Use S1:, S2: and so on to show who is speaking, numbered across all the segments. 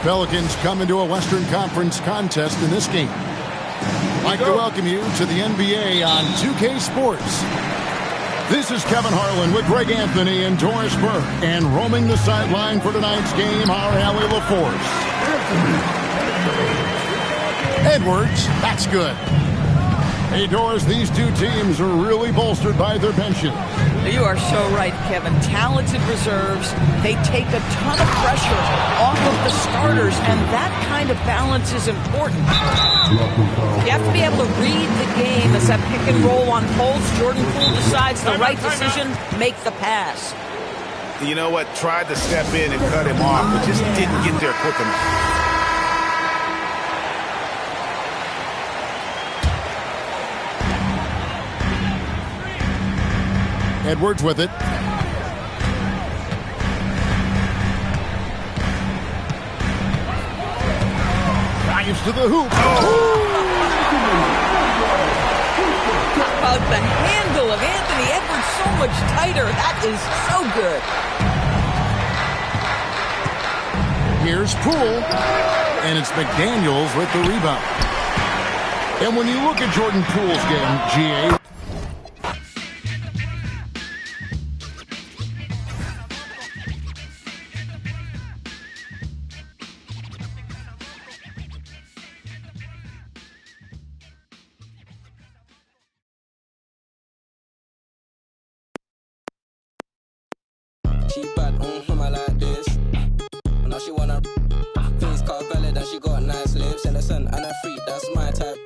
S1: Pelicans come into a Western Conference contest in this game. I'd like to welcome you to the NBA on 2K Sports. This is Kevin Harlan with Greg Anthony and Doris Burke. And roaming the sideline for tonight's game are Allie LaForce. Edwards, that's good. Hey, Doris, these two teams are really bolstered by their benches.
S2: You are so right, Kevin. Talented reserves. They take a ton of pressure off of the starters, and that kind of balance is important. You have to be able to read the game as that pick and roll unfolds. Jordan Poole decides the right decision, make the pass.
S3: You know what? Tried to step in and cut him off, but just didn't get there quick enough.
S1: Edwards with it. Drives to the hoop.
S2: How about the handle of Anthony Edwards so much tighter? That is so good.
S1: Here's Poole. And it's McDaniels with the rebound. And when you look at Jordan Poole's game, GA,
S4: she bad, I like this. Now she wanna face car valid and she got nice lips. Innocent and a freak, that's my type.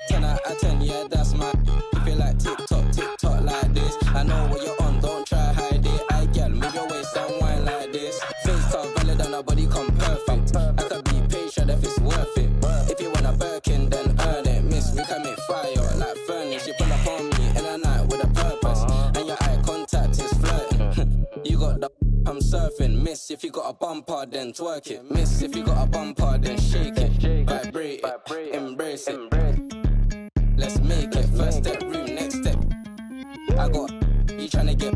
S4: 10 out of 10, yeah, that's my. You feel like TikTok like this. I know what you're on, don't try hide it. I get move your waist and wine like this. Face car valid and her body come perfect. I could be patient if it's worth it. If you want a Birkin, then earn it. Miss, we can make fire like furnace. You pull up on me in the night with a purpose. And your eye contact is flirting. You got the I'm surfing. Miss, if you got a bumper, then twerk it. Miss, if you got a bumper, then shake it. Vibrate it, embrace it. Let's make it. First step, room, next step. I got you tryna get.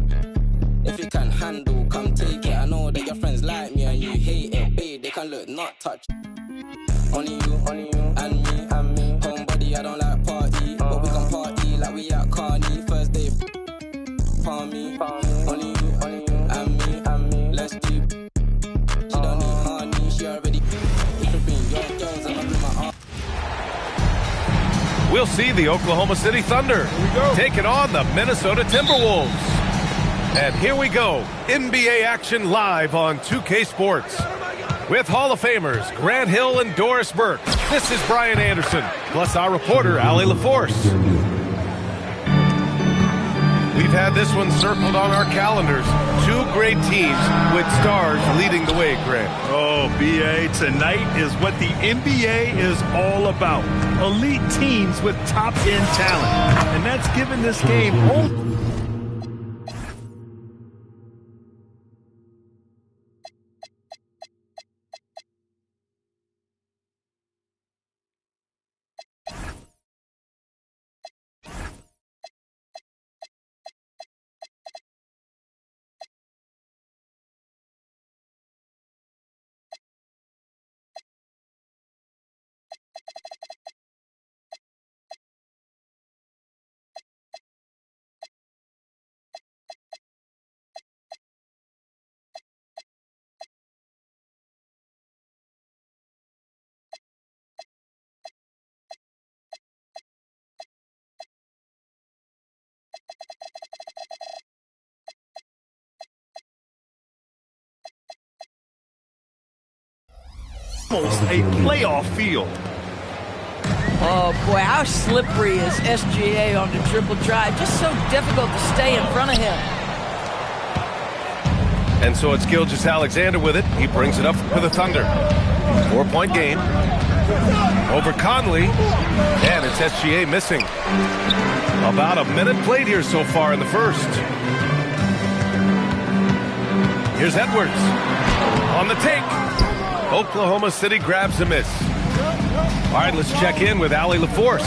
S4: If you can handle, come take it. I know that your friends like me and you hate it. Babe, they can look, not touch. Only you, and me. Homebody, I don't like party. But we can party like we at Carney. First day, palm me. Only you. Let's do. She don't need honey, she already tripping your girls and I'm in my arm.
S5: We'll see the Oklahoma City Thunder taking on the Minnesota Timberwolves. And here we go, NBA action live on 2K Sports. With Hall of Famers Grant Hill and Doris Burke. This is Brian Anderson, plus our reporter Allie LaForce. We've had this one circled on our calendars. Two great teams with stars leading the way, Grant.
S6: Oh, BA, tonight is what the NBA is all about. Elite teams with top-end talent. And that's given this game only... almost a playoff field.
S2: Oh, boy, how slippery is SGA on the triple drive. Just so difficult to stay in front of him.
S5: And so it's Gilgeous-Alexander with it. He brings it up for the Thunder. 4-point game. Over Conley. And it's SGA missing. About a minute played here so far in the first. Here's Edwards. On the take. Oklahoma City grabs a miss. All right, let's check in with Allie LaForce.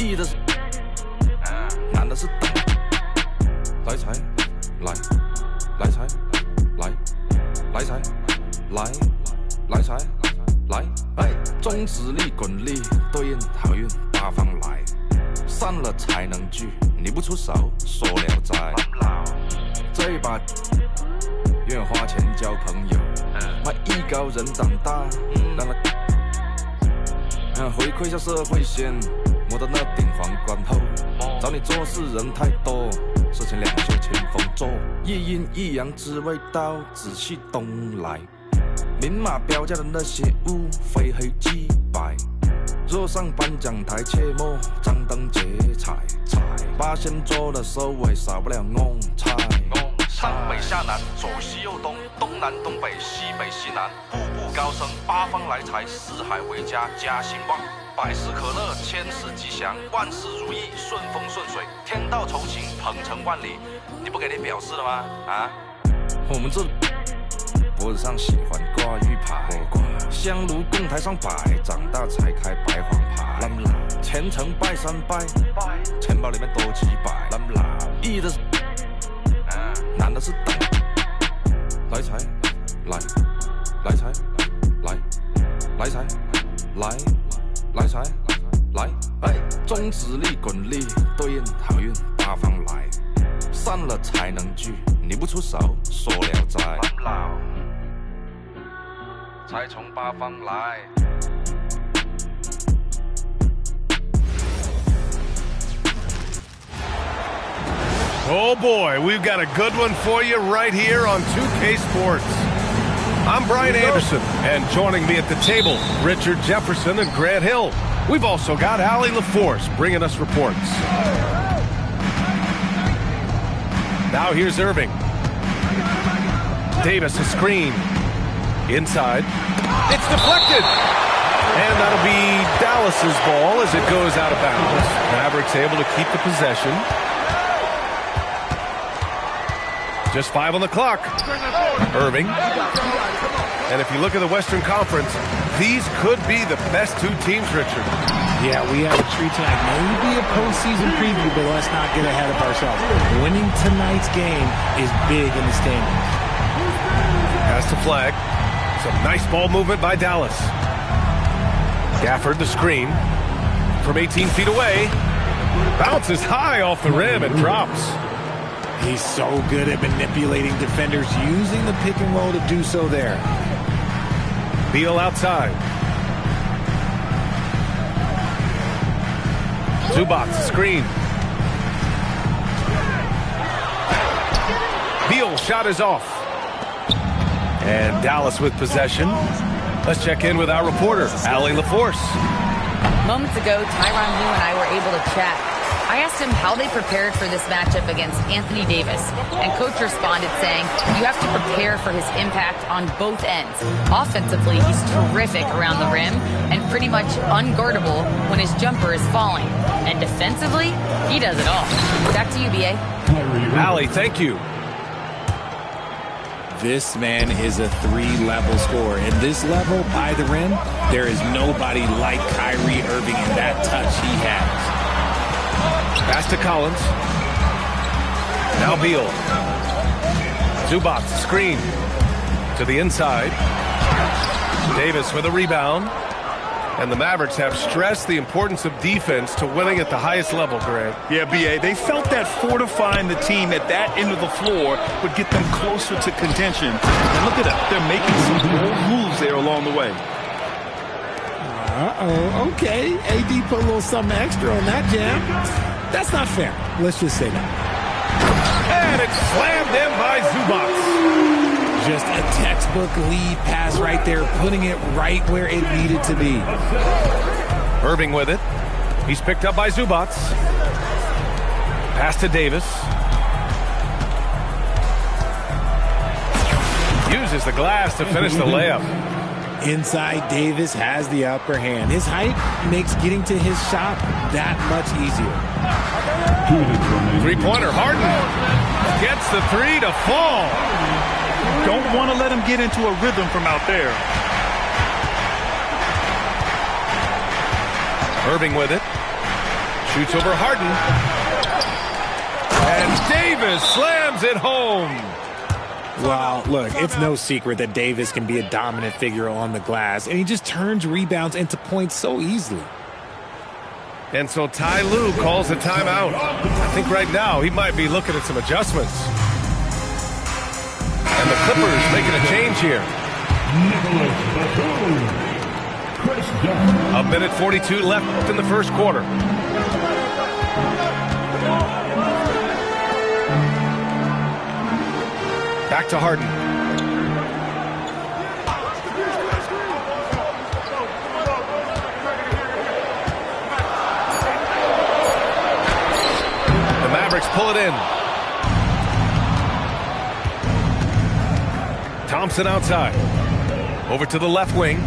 S4: 易的是，难的是等。来财，来，来财，来，来财，来，来财，来，哎，中指力滚力对应好运八方来，散了才能聚，你不出手说了斋。这一把愿花钱交朋友，卖艺高人胆大，让他回馈下社会先，摸到那顶皇冠后，找你做事人太多，事情两袖清风做，一阴一阳只为道，仔细东来，明码标价的那些物，非黑即白。若上颁奖台，切莫张灯结彩，八仙桌的收尾少不了弄菜。上北下南，左西右东，东南东北，西北西南，步步高升，八方来财，四海为家，家兴旺，百事可乐，千事吉祥，万事如意，顺风顺水，天道酬勤，鹏程万里。你不给你表示了吗？啊，我们这脖子上喜欢挂玉牌，香炉供台上摆，长大才开白黄牌。虔诚拜三拜，钱包里面多几百。易的是。难的是等，来财，来，来财，来，来财，来，来财，来，哎，中指力滚力对应好运八方来，散了才能聚，你不出手说了斋，财从八方来。
S5: Oh boy, we've got a good one for you right here on 2K Sports. I'm Brian Anderson, and joining me at the table, Richard Jefferson and Grant Hill. We've also got Allie LaForce bringing us reports. Now here's Irving. Davis, a screen. Inside. It's deflected. And that'll be Dallas's ball as it goes out of bounds. Mavericks able to keep the possession. Just 5 on the clock. Irving. And if you look at the Western Conference, these could be the best two teams, Richard.
S7: Yeah, we have a tree tonight. Maybe a postseason preview, but let's not get ahead of ourselves. Winning tonight's game is big in the standings.
S5: Has to flag. Some nice ball movement by Dallas. Gafford the screen. From 18 feet away. Bounces high off the rim and drops.
S7: He's so good at manipulating defenders, using the pick and roll to do so there.
S5: Beal outside. Zubac screen. Beal shot is off. And Dallas with possession. Let's check in with our reporter, Allie LaForce.
S8: Moments ago, Tyronn Lue and I were able to chat. I asked him how they prepared for this matchup against Anthony Davis, and Coach responded saying, you have to prepare for his impact on both ends. Offensively, he's terrific around the rim and pretty much unguardable when his jumper is falling. And defensively, he does it all. Back to you, B.A.
S5: Allie, thank you.
S7: This man is a 3-level scorer. And this level by the rim, there is nobody like Kyrie Irving in that touch he has.
S5: Pass to Collins. Now Beal. Zubac screen to the inside. Davis with a rebound. And the Mavericks have stressed the importance of defense to winning at the highest level, Grant.
S6: Yeah, B.A., they felt that fortifying the team at that end of the floor would get them closer to contention. And look at that. They're making some bold moves there along the way.
S7: Uh-oh, okay. AD put a little something extra on that jam. That's not fair. Let's just say that.
S5: And it's slammed in by Zubac.
S7: Just a textbook lead pass right there, putting it right where it needed to be.
S5: Irving with it. He's picked up by Zubac. Pass to Davis. Uses the glass to finish the layup.
S7: Inside, Davis has the upper hand. His height makes getting to his shot that much easier.
S5: Three-pointer, Harden gets the three to fall.
S6: Don't want to let him get into a rhythm from out there.
S5: Irving with it. Shoots over Harden. And Davis slams it home.
S7: Well, look, it's no secret that Davis can be a dominant figure on the glass, and he just turns rebounds into points so easily.
S5: And so Ty Lue calls a timeout. I think right now he might be looking at some adjustments. And the Clippers making a change here. 1:42 left in the first quarter. Back to Harden. The Mavericks pull it in. Thompson outside. Over to the left wing.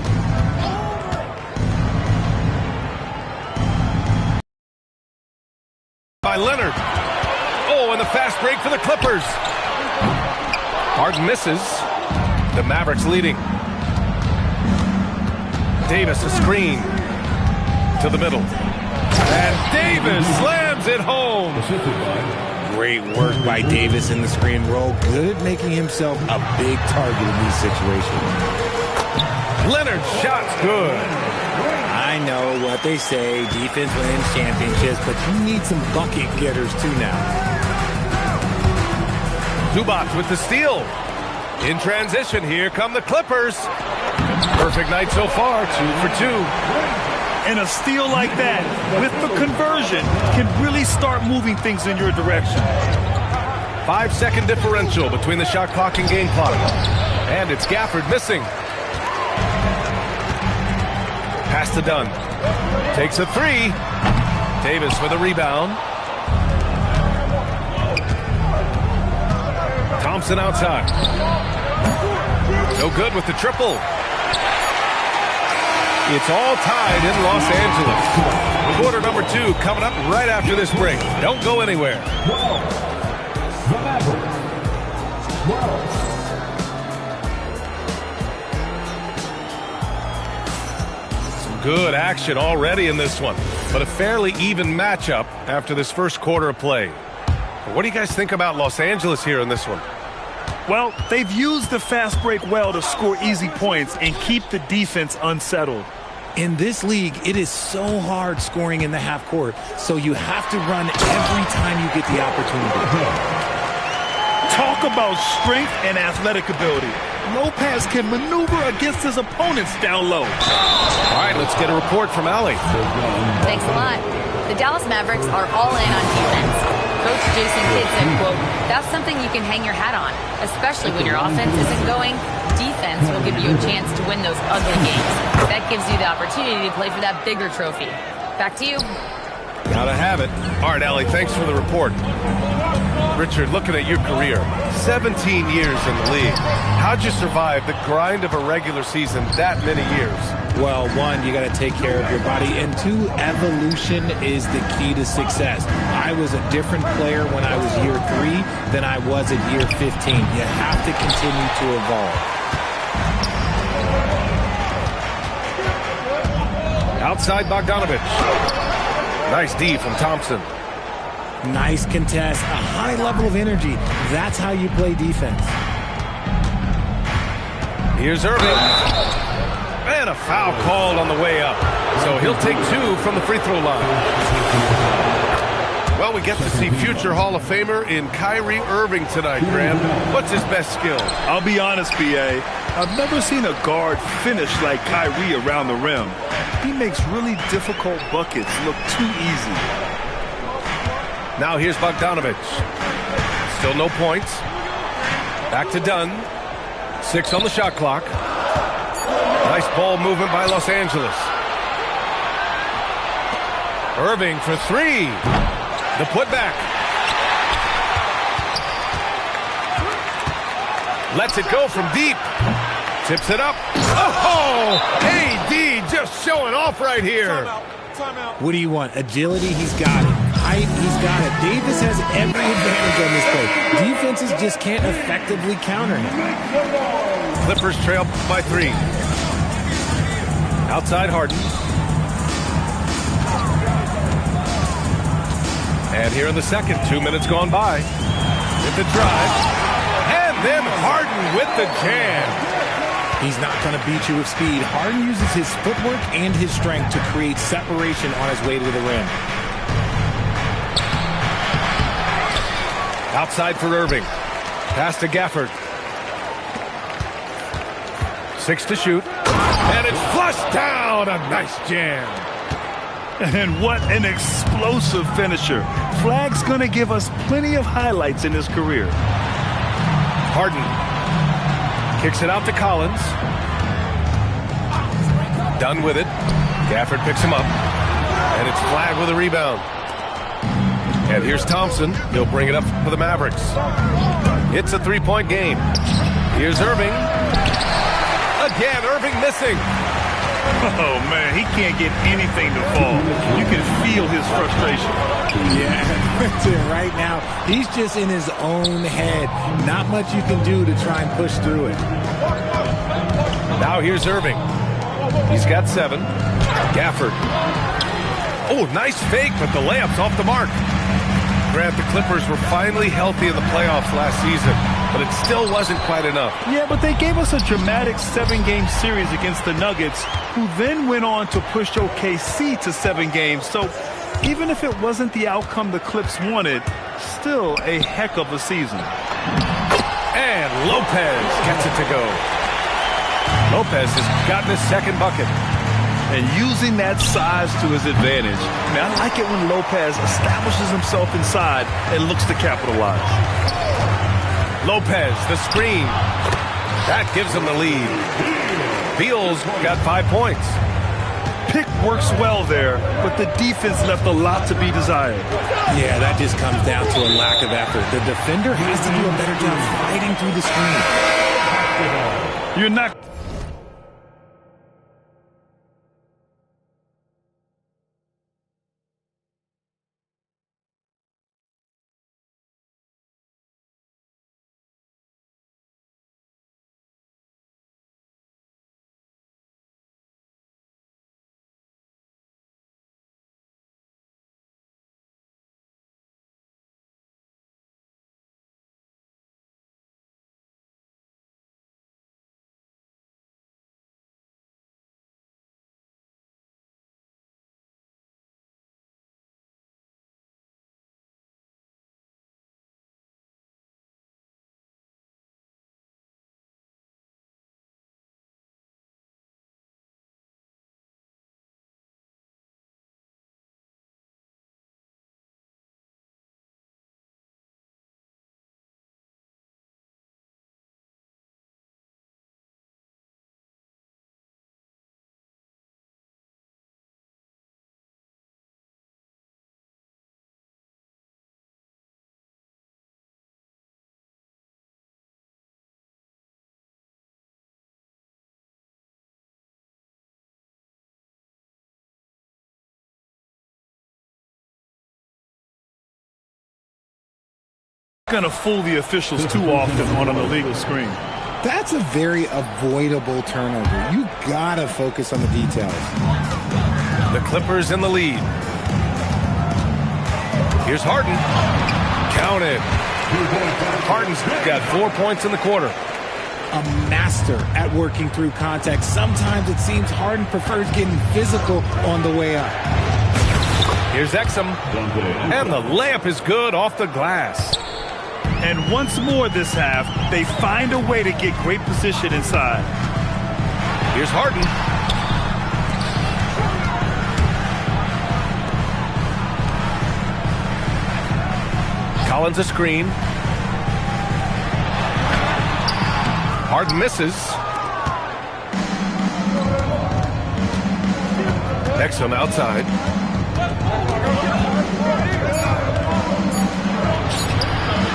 S5: By Leonard. Oh, and the fast break for the Clippers. Harden misses. The Mavericks leading. Davis a screen to the middle. And Davis slams it home.
S7: Great work by Davis in the screen roll. Good at making himself a big target in these situations.
S5: Leonard's shot's good.
S7: I know what they say, defense wins championships, but you need some bucket getters too now.
S5: Zubac with the steal. In transition, here come the Clippers. Perfect night so far, 2 for 2.
S6: And a steal like that, with the conversion, can really start moving things in your direction.
S5: 5-second differential between the shot clock and game clock. And it's Gafford missing. Pass to Dunn. Takes a three. Davis for the rebound. Thompson outside. No good with the triple. It's all tied in Los Angeles. Quarter number 2 coming up right after this break. Don't go anywhere. Some good action already in this one, but a fairly even matchup after this first quarter of play. What do you guys think about Los Angeles here in this one?
S6: Well, they've used the fast break well to score easy points and keep the defense unsettled.
S7: In this league, it is so hard scoring in the half court, so you have to run every time you get the opportunity.
S6: Talk about strength and athletic ability. Lopez can maneuver against his opponents down low.
S5: All right, let's get a report from Allie.
S8: Thanks a lot. The Dallas Mavericks are all in on defense. Coach Jason Kidd said, quote, "That's something you can hang your hat on, especially when your offense isn't going. Defense will give you a chance to win those ugly games. That gives you the opportunity to play for that bigger trophy." Back to you.
S5: Gotta have it. All right, Allie, thanks for the report. Richard, looking at your career, 17 years in the league. How'd you survive the grind of a regular season that many years?
S7: Well, one, you got to take care of your body, and two, evolution is the key to success. I was a different player when I was year 3 than I was at year 15. You have to continue to evolve.
S5: Outside Bogdanovich. Nice D from Thompson.
S7: Nice contest, a high level of energy. That's how you play defense.
S5: Here's Irving. And a foul called on the way up. So he'll take 2 from the free throw line. Well, we get to see future Hall of Famer in Kyrie Irving tonight, Graham. What's his best skill?
S6: I'll be honest, B.A. I've never seen a guard finish like Kyrie around the rim. He makes really difficult buckets look too easy.
S5: Now here's Bogdanovich. Still no points. Back to Dunn. 6 on the shot clock. Nice ball movement by Los Angeles. Irving for 3. The putback. Lets it go from deep. Tips it up. Oh! AD just showing off right here.
S6: Timeout.
S7: What do you want? Agility? He's got it. Height? He's got it. Davis has every advantage on this play. Defenses just can't effectively counter him.
S5: Clippers trail by 3. Outside Harden. And here in the second, 2 minutes gone by. With the drive. And then Harden with the jam.
S7: He's not going to beat you with speed. Harden uses his footwork and his strength to create separation on his way to the rim.
S5: Outside for Irving. Pass to Gafford. 6 to shoot. And it's flushed down. A nice jam.
S6: And what an explosive finisher. Flag's going to give us plenty of highlights in his career.
S5: Harden kicks it out to Collins. Done with it. Gafford picks him up. And it's Flag with a rebound. And here's Thompson. He'll bring it up for the Mavericks. It's a three-point game. Here's Irving. Again, Irving missing.
S6: Oh, man, he can't get anything to fall. You can feel his frustration.
S7: Yeah, right now, he's just in his own head. Not much you can do to try and push through it.
S5: Now here's Irving. He's got 7. Gafford. Oh, nice fake, but the layup's off the mark. Grant, the Clippers were finally healthy in the playoffs last season, but it still wasn't quite enough.
S6: Yeah, but they gave us a dramatic 7-game series against the Nuggets, who then went on to push OKC to 7 games. So even if it wasn't the outcome the Clips wanted, still a heck of a season.
S5: And Lopez gets it to go. Lopez has gotten his second bucket.
S6: And using that size to his advantage. I like it when Lopez establishes himself inside and looks to capitalize.
S5: Lopez, the screen. That gives him the lead. Beal's got 5 points.
S6: Pick works well there, but the defense left a lot to be desired.
S7: Yeah, that just comes down to a lack of effort. The defender has to do a better job fighting through the screen.
S6: You're not... going to fool the officials too often on an illegal screen.
S7: That's a very avoidable turnover. You gotta focus on the details.
S5: The Clippers in the lead. Here's Harden. Count it. Harden's got 4 points in the quarter.
S7: A master at working through contact. Sometimes it seems Harden prefers getting physical on the way up.
S5: Here's Exum. And the layup is good off the glass.
S6: And once more this half, they find a way to get great position inside.
S5: Here's Harden. Collins a screen. Harden misses. Exum outside.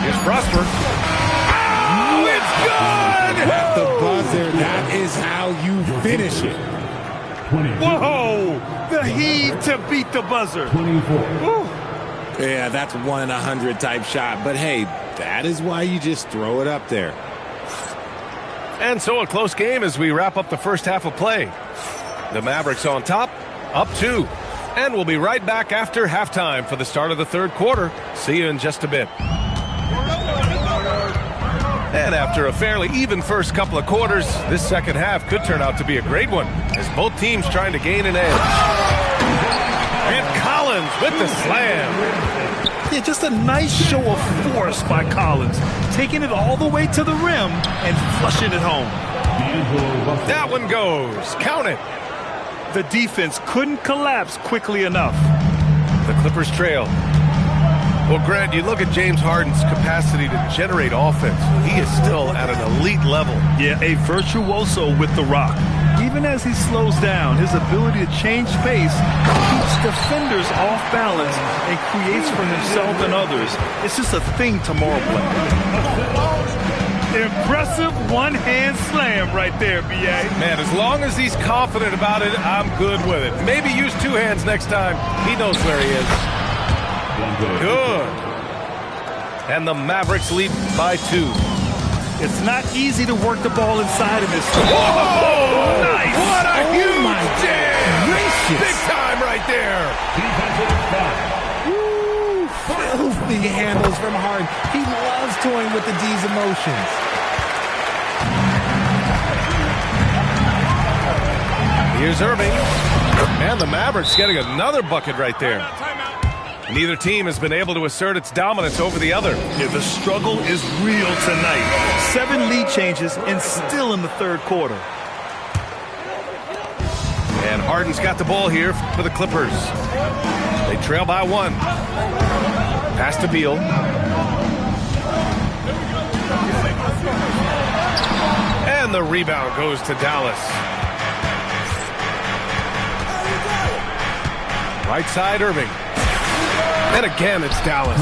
S5: Here's Prosper. Oh, it's good!
S7: At the buzzer, that is how you finish it.
S6: Whoa! The heave to beat the buzzer.
S7: 24. Yeah, that's 1 in 100 type shot. But hey, that is why you just throw it up there.
S5: And so a close game as we wrap up the first half of play. The Mavericks on top, up 2. And we'll be right back after halftime for the start of the third quarter. See you in just a bit. And after a fairly even first couple of quarters, this second half could turn out to be a great one, as both teams trying to gain an edge. And Collins with the slam.
S6: Yeah, just a nice show of force by Collins, taking it all the way to the rim and flushing it home.
S5: That one goes. Count it.
S6: The defense couldn't collapse quickly enough.
S5: The Clippers trail. Well, Grant, you look at James Harden's capacity to generate offense. He is still at an elite level.
S6: Yeah, a virtuoso with the rock. Even as he slows down, his ability to change pace keeps defenders off balance and creates for himself and others. It's just a thing tomorrow play. Impressive one-hand slam right there, B.A.
S5: Man, as long as he's confident about it, I'm good with it. Maybe use two hands next time. He knows where he is. Good. And the Mavericks lead by 2.
S6: It's not easy to work the ball inside of this.
S5: Whoa!
S6: Nice!
S5: What a huge jam!
S6: Gracious.
S5: Big time right there!
S7: Woo! Filthy handles from Harden. He loves toying with the D's emotions.
S5: Here's Irving. And the Mavericks getting another bucket right there. Neither team has been able to assert its dominance over the other.
S6: Yeah, the struggle is real tonight. 7 lead changes and still in the third quarter.
S5: And Harden's got the ball here for the Clippers. They trail by 1. Pass to Beal. And the rebound goes to Dallas. Right side, Irving. And again, it's Dallas.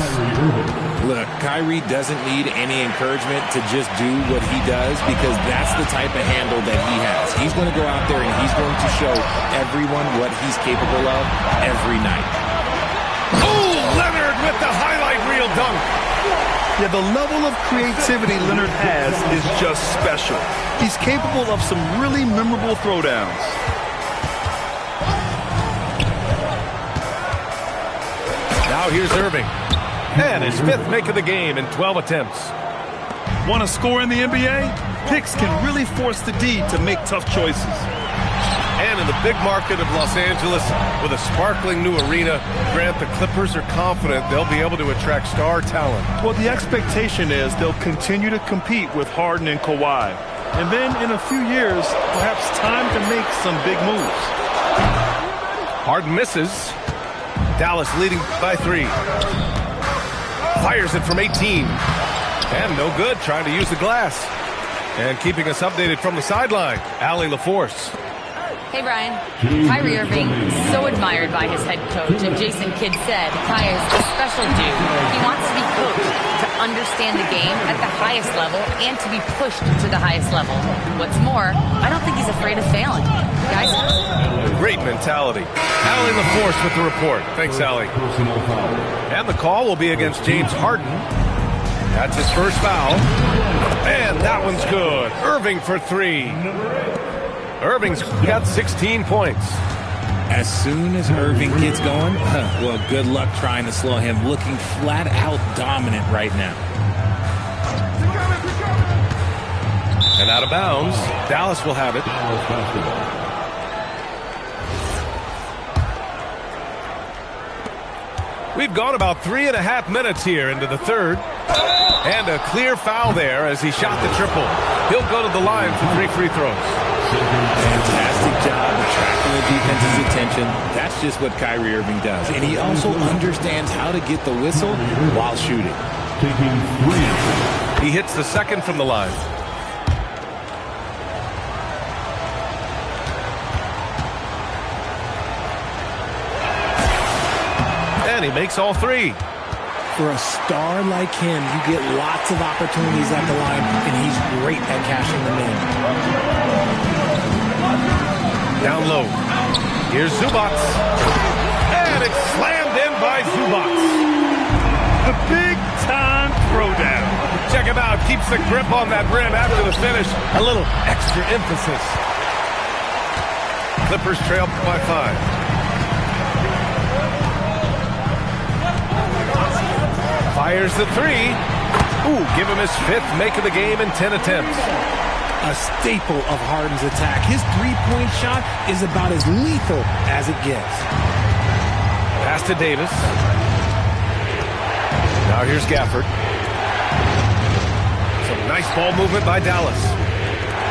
S7: Look, Kyrie doesn't need any encouragement to just do what he does, because that's the type of handle that he has. He's going to go out there and he's going to show everyone what he's capable of every night.
S5: Oh, Leonard with the highlight reel dunk.
S6: Yeah, the level of creativity Leonard has is just special. He's capable of some really memorable throwdowns.
S5: Now here's Irving. And his 5th make of the game in 12 attempts.
S6: Want to score in the NBA? Picks can really force the D to make tough choices.
S5: And in the big market of Los Angeles, with a sparkling new arena, Grant, the Clippers are confident they'll be able to attract star talent.
S6: Well, the expectation is they'll continue to compete with Harden and Kawhi. And then in a few years, perhaps time to make some big moves.
S5: Harden misses. Dallas leading by 3. Fires it from 18. And no good, trying to use the glass. And keeping us updated from the sideline, Allie LaForce.
S8: Hey, Brian. Kyrie Irving, so admired by his head coach. And Jason Kidd said, Kai is a special dude. He wants to be coached to understand the game at the highest level and to be pushed to the highest level. What's more, I don't think he's afraid of failing. Guys?
S5: Great mentality. Allie LaForce with the report. Thanks, Allie. And the call will be against James Harden. That's his first foul. And that one's good. Irving for 3. Irving's got 16 points.
S7: As soon as Irving gets going, well, good luck trying to slow him. Looking flat out dominant right now.
S5: And out of bounds, Dallas will have it. We've gone about 3.5 minutes here into the third. And a clear foul there as he shot the triple. He'll go to the line for 3 free throws.
S7: Fantastic job attracting the defense's attention. That's just what Kyrie Irving does. And he also understands how to get the whistle while shooting.
S5: He hits the second from the line. And he makes all 3.
S7: For a star like him, you get lots of opportunities at the line, and he's great at cashing them in.
S5: Down low. Here's Zubac. And it's slammed in by Zubac.
S6: A big-time throwdown.
S5: Check him out. Keeps the grip on that rim after the finish. A little extra emphasis. Clippers trail by 5. Fires the three. Ooh, give him his 5th make of the game in 10 attempts.
S7: A staple of Harden's attack. His three-point shot is about as lethal as it gets.
S5: Pass to Davis. Now here's Gafford. Some nice ball movement by Dallas.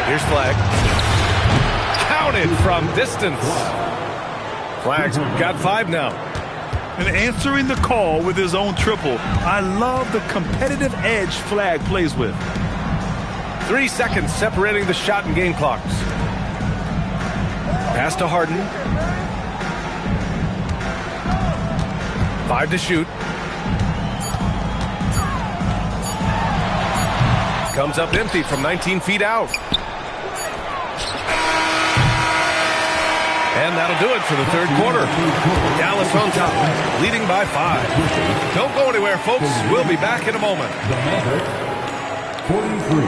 S5: Here's Flag. Counted from distance. Flag's got 5 now.
S6: And answering the call with his own triple. I love the competitive edge Flag plays with.
S5: 3 seconds separating the shot and game clocks. Pass to Harden. 5 to shoot. Comes up empty from 19 feet out. And that'll do it for the 3rd quarter. Dallas on top, leading by 5. Don't go anywhere, folks. We'll be back in a moment.
S9: The Mavericks, 43.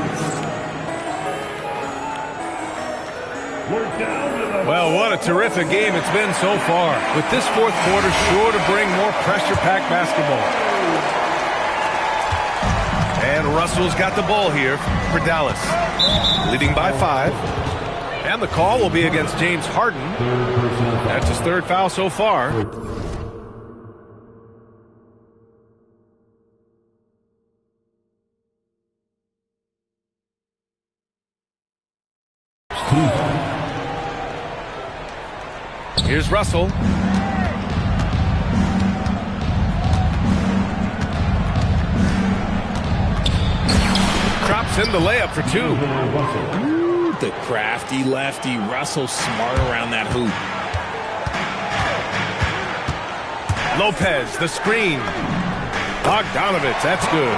S5: Well, what a terrific game it's been so far. With this 4th quarter sure to bring more pressure-packed basketball. And Russell's got the ball here for Dallas. Leading by 5. And the call will be against James Harden. That's his 3rd foul so far. Here's Russell. Drops in the layup for 2.
S7: Ooh, the crafty lefty. Russell smart around that hoop.
S5: Lopez, the screen. Bogdanovich, that's good.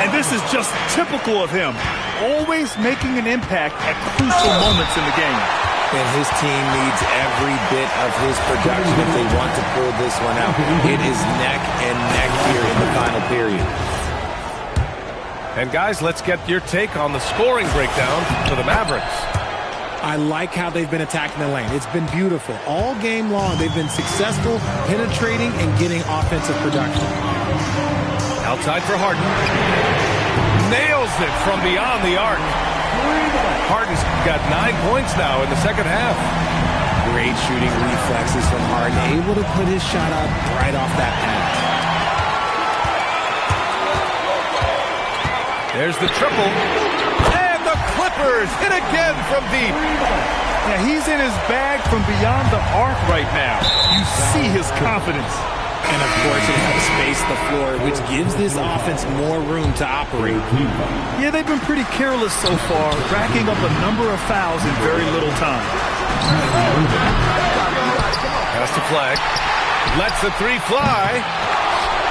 S6: And this is just typical of him. Always making an impact at crucial moments in the game.
S7: And his team needs every bit of his production if they want to pull this one out. It is neck and neck here in the final period.
S5: And guys, let's get your take on the scoring breakdown for the Mavericks.
S7: I like how they've been attacking the lane. It's been beautiful. All game long, they've been successful penetrating and getting offensive production.
S5: Outside for Harden. Nails it from beyond the arc. Harden's got 9 points now in the 2nd half.
S7: Great shooting reflexes from Harden, able to put his shot up right off that pass.
S5: There's the triple. And the Clippers hit again from deep.
S6: Yeah, he's in his bag from beyond the arc right now. You see his confidence.
S7: And of course, it helps space the floor, which gives this offense more room to operate.
S6: Yeah, they've been pretty careless so far, racking up a number of fouls in very little time.
S5: Pass to Flag. Lets the 3 fly.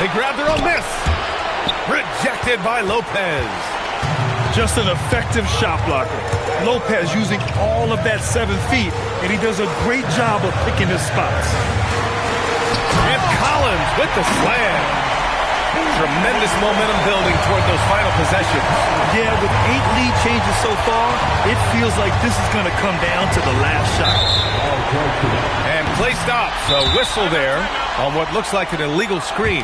S5: They grab their own miss. Rejected by Lopez.
S6: Just an effective shot blocker. Lopez using all of that 7 feet, and he does a great job of picking his spots.
S5: And Collins with the slam. Tremendous momentum building toward those final possessions.
S6: Yeah, with 8 lead changes so far, it feels like this is going to come down to the last shot.
S5: And play stops. A whistle there on what looks like an illegal screen.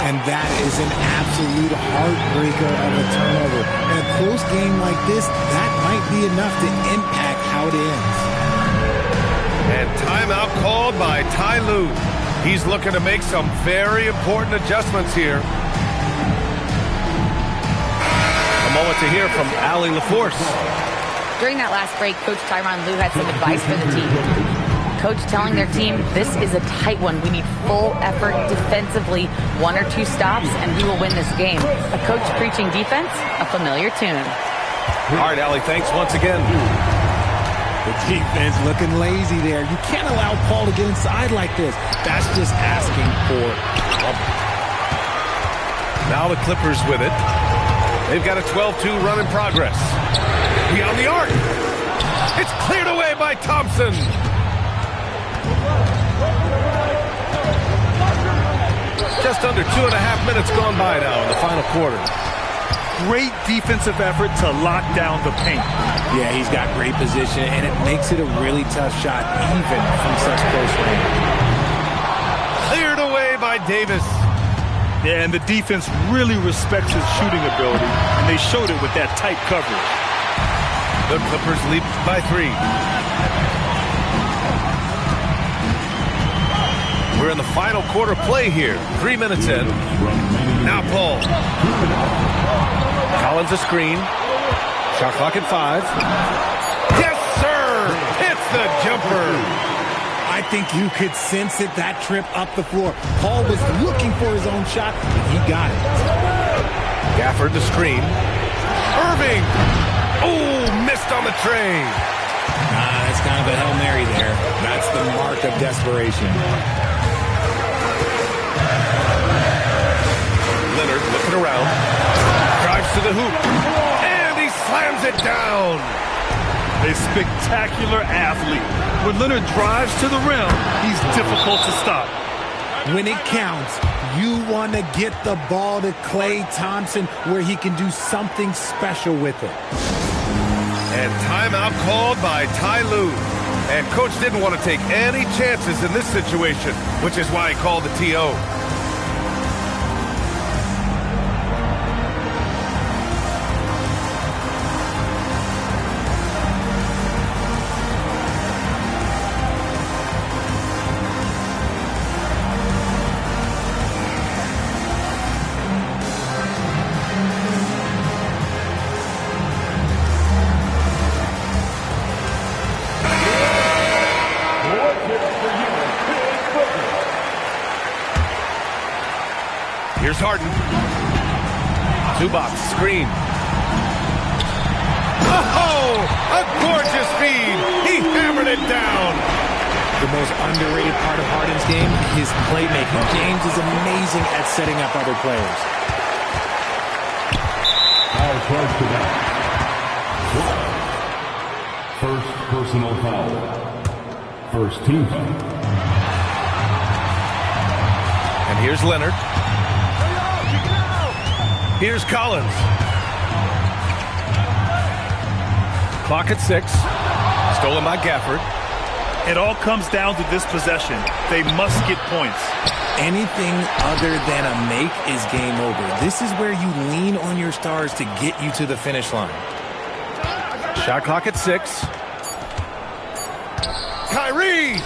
S7: And that is an absolute heartbreaker of a turnover. In a close game like this, that might be enough to impact how it ends.
S5: And timeout called by Ty Lue. He's looking to make some very important adjustments here. A moment to hear from Allie LaForce.
S8: During that last break, Coach Tyronn Lue had some advice for the team. Coach telling their team, this is a tight one. We need full effort defensively, 1 or 2 stops, and we will win this game. A coach preaching defense, a familiar tune.
S5: All right, Allie, thanks once again.
S7: The defense looking lazy there. You can't allow Paul to get inside like this. That's just asking for trouble.
S5: Now the Clippers with it. They've got a 12-2 run in progress. Beyond the arc. It's cleared away by Thompson. Just under 2.5 minutes gone by now in the final quarter.
S6: Great defensive effort to lock down the paint.
S7: Yeah, he's got great position, and it makes it a really tough shot, even from such close range.
S5: Cleared away by Davis.
S6: Yeah, and the defense really respects his shooting ability, and they showed it with that tight coverage.
S5: The Clippers lead by 3. We're in the final quarter play here. 3 minutes in. Now Paul. Collins a screen. Shot clock at 5. Yes, sir! It's the jumper.
S7: I think you could sense it, that trip up the floor. Paul was looking for his own shot, and he got it.
S5: Gafford the screen. Irving! Oh, missed on the tray.
S7: That's kind of a Hail Mary there. That's the mark of desperation.
S5: Leonard looking around. Drives to the hoop. And he slams it down.
S6: A spectacular athlete. When Leonard drives to the rim, he's difficult to stop.
S7: When it counts, you want to get the ball to Klay Thompson where he can do something special with it.
S5: And timeout called by Ty Lue. And Coach didn't want to take any chances in this situation, which is why he called the TO. Here's Harden. Zubac screen. Oh, a gorgeous feed. He hammered it down.
S7: The most underrated part of Harden's game, his playmaking. James is amazing at setting up other players.
S9: Foul charge to that. First personal foul. First team foul.
S5: And here's Leonard. Here's Collins. Clock at 6. Stolen by Gafford.
S6: It all comes down to this possession. They must get points.
S7: Anything other than a make is game over. This is where you lean on your stars to get you to the finish line.
S5: Shot clock at 6. Kyrie!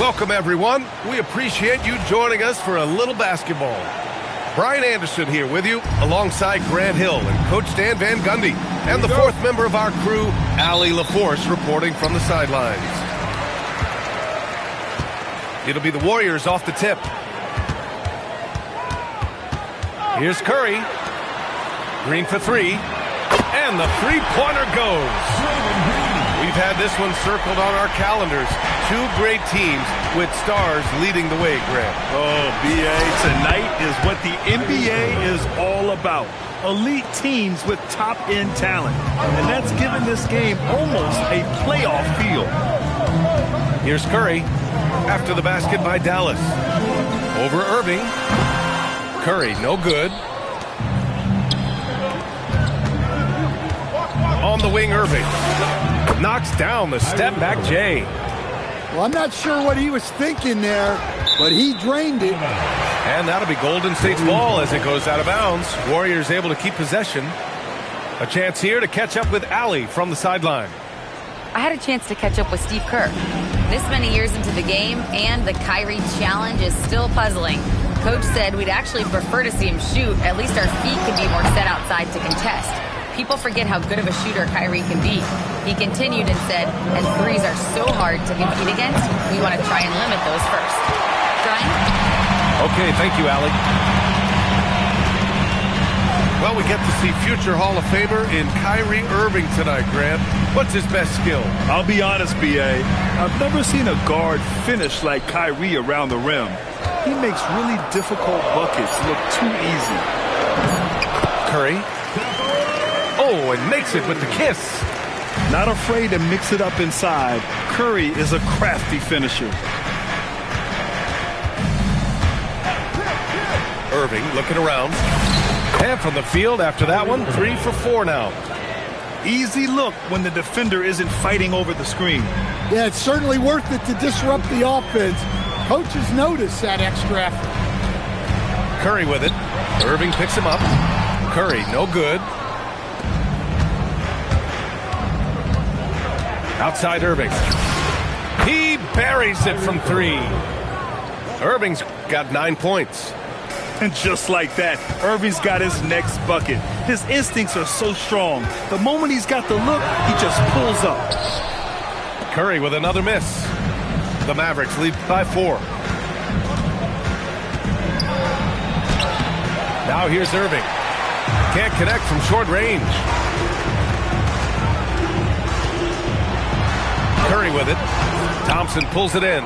S5: Welcome, everyone. We appreciate you joining us for a little basketball. Brian Anderson here with you, alongside Grant Hill and Coach Dan Van Gundy, and the fourth member of our crew, Allie LaForce, reporting from the sidelines. It'll be the Warriors off the tip. Here's Curry. Green for 3. And the three-pointer goes. We've had this one circled on our calendars. Two great teams with stars leading the way, Grant.
S6: Oh, B.A., tonight is what the NBA is all about. Elite teams with top-end talent. And that's given this game almost a playoff feel.
S5: Here's Curry. After the basket by Dallas. Over Irving. Curry, no good. On the wing, Irving. Knocks down the step-back Jay.
S10: Well, I'm not sure what he was thinking there, but he drained it.
S5: And that'll be Golden State's ball as it goes out of bounds. Warriors able to keep possession. A chance here to catch up with Allie from the sideline.
S8: I had a chance to catch up with Steve Kerr. This many years into the game, and the Kyrie challenge is still puzzling. Coach said we'd actually prefer to see him shoot. At least our feet can be more set outside to contest. People forget how good of a shooter Kyrie can be. He continued and said, and threes are so hard to compete against, we want to try and limit those first. Brian?
S5: Okay, thank you, Allie. Well, we get to see future Hall of Famer in Kyrie Irving tonight, Grant. What's his best skill?
S6: I'll be honest, B.A. I've never seen a guard finish like Kyrie around the rim. He makes really difficult buckets look too easy.
S5: Curry. Oh, and makes it with the kiss.
S6: Not afraid to mix it up inside. Curry is a crafty finisher.
S5: Irving looking around. And from the field after that one, 3 for 4 now.
S6: Easy look when the defender isn't fighting over the screen.
S10: Yeah, it's certainly worth it to disrupt the offense. Coaches notice that extra effort.
S5: Curry with it. Irving picks him up. Curry, no good. Outside Irving. He buries it from 3. Irving's got 9 points.
S6: And just like that, Irving's got his next bucket. His instincts are so strong. The moment he's got the look, he just pulls up.
S5: Curry with another miss. The Mavericks lead by 4. Now here's Irving. Can't connect from short range. Curry with it. Thompson pulls it in.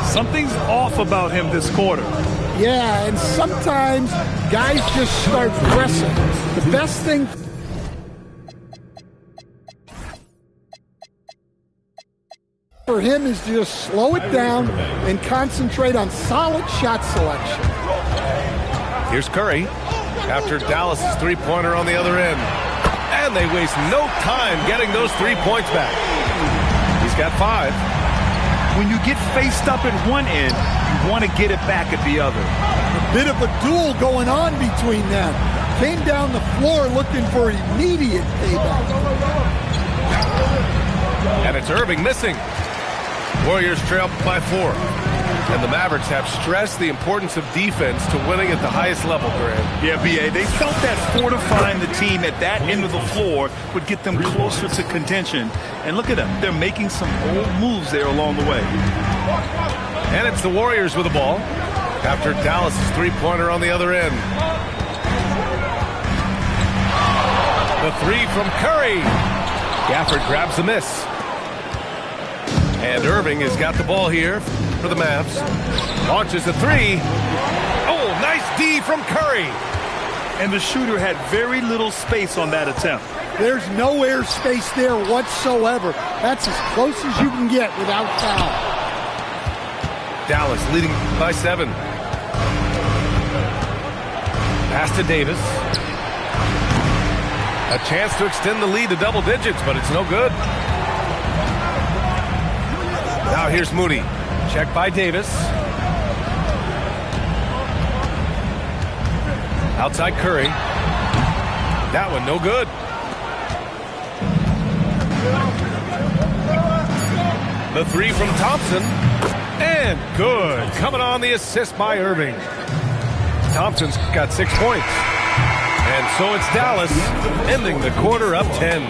S6: Something's off about him this quarter.
S10: Yeah, and sometimes guys just start pressing. The best thing for him is to just slow it down and concentrate on solid shot selection.
S5: Here's Curry after Dallas's three-pointer on the other end. And they waste no time getting those 3 points back. He's got 5.
S6: When you get faced up at one end, you want to get it back at the other.
S10: A bit of a duel going on between them. Came down the floor looking for immediate payback.
S5: And it's Irving missing. Warriors trail by 4. And the Mavericks have stressed the importance of defense to winning at the highest level, Grant.
S6: Yeah, B.A., they felt that fortifying the team at that end of the floor would get them closer to contention. And look at them. They're making some bold moves there along the way.
S5: And it's the Warriors with the ball after Dallas's three-pointer on the other end. The 3 from Curry. Gafford grabs the miss. And Irving has got the ball here for the Mavs. Launches a 3. Oh, nice D from Curry.
S6: And the shooter had very little space on that attempt.
S10: There's no air space there whatsoever. That's as close as you can get without foul.
S5: Dallas leading by 7. Pass to Davis. A chance to extend the lead to double digits, but it's no good. Now here's Moody. Check by Davis. Outside Curry. That one no good. The 3 from Thompson. And good. Coming on the assist by Irving. Thompson's got 6 points. And so it's Dallas ending the quarter up 10.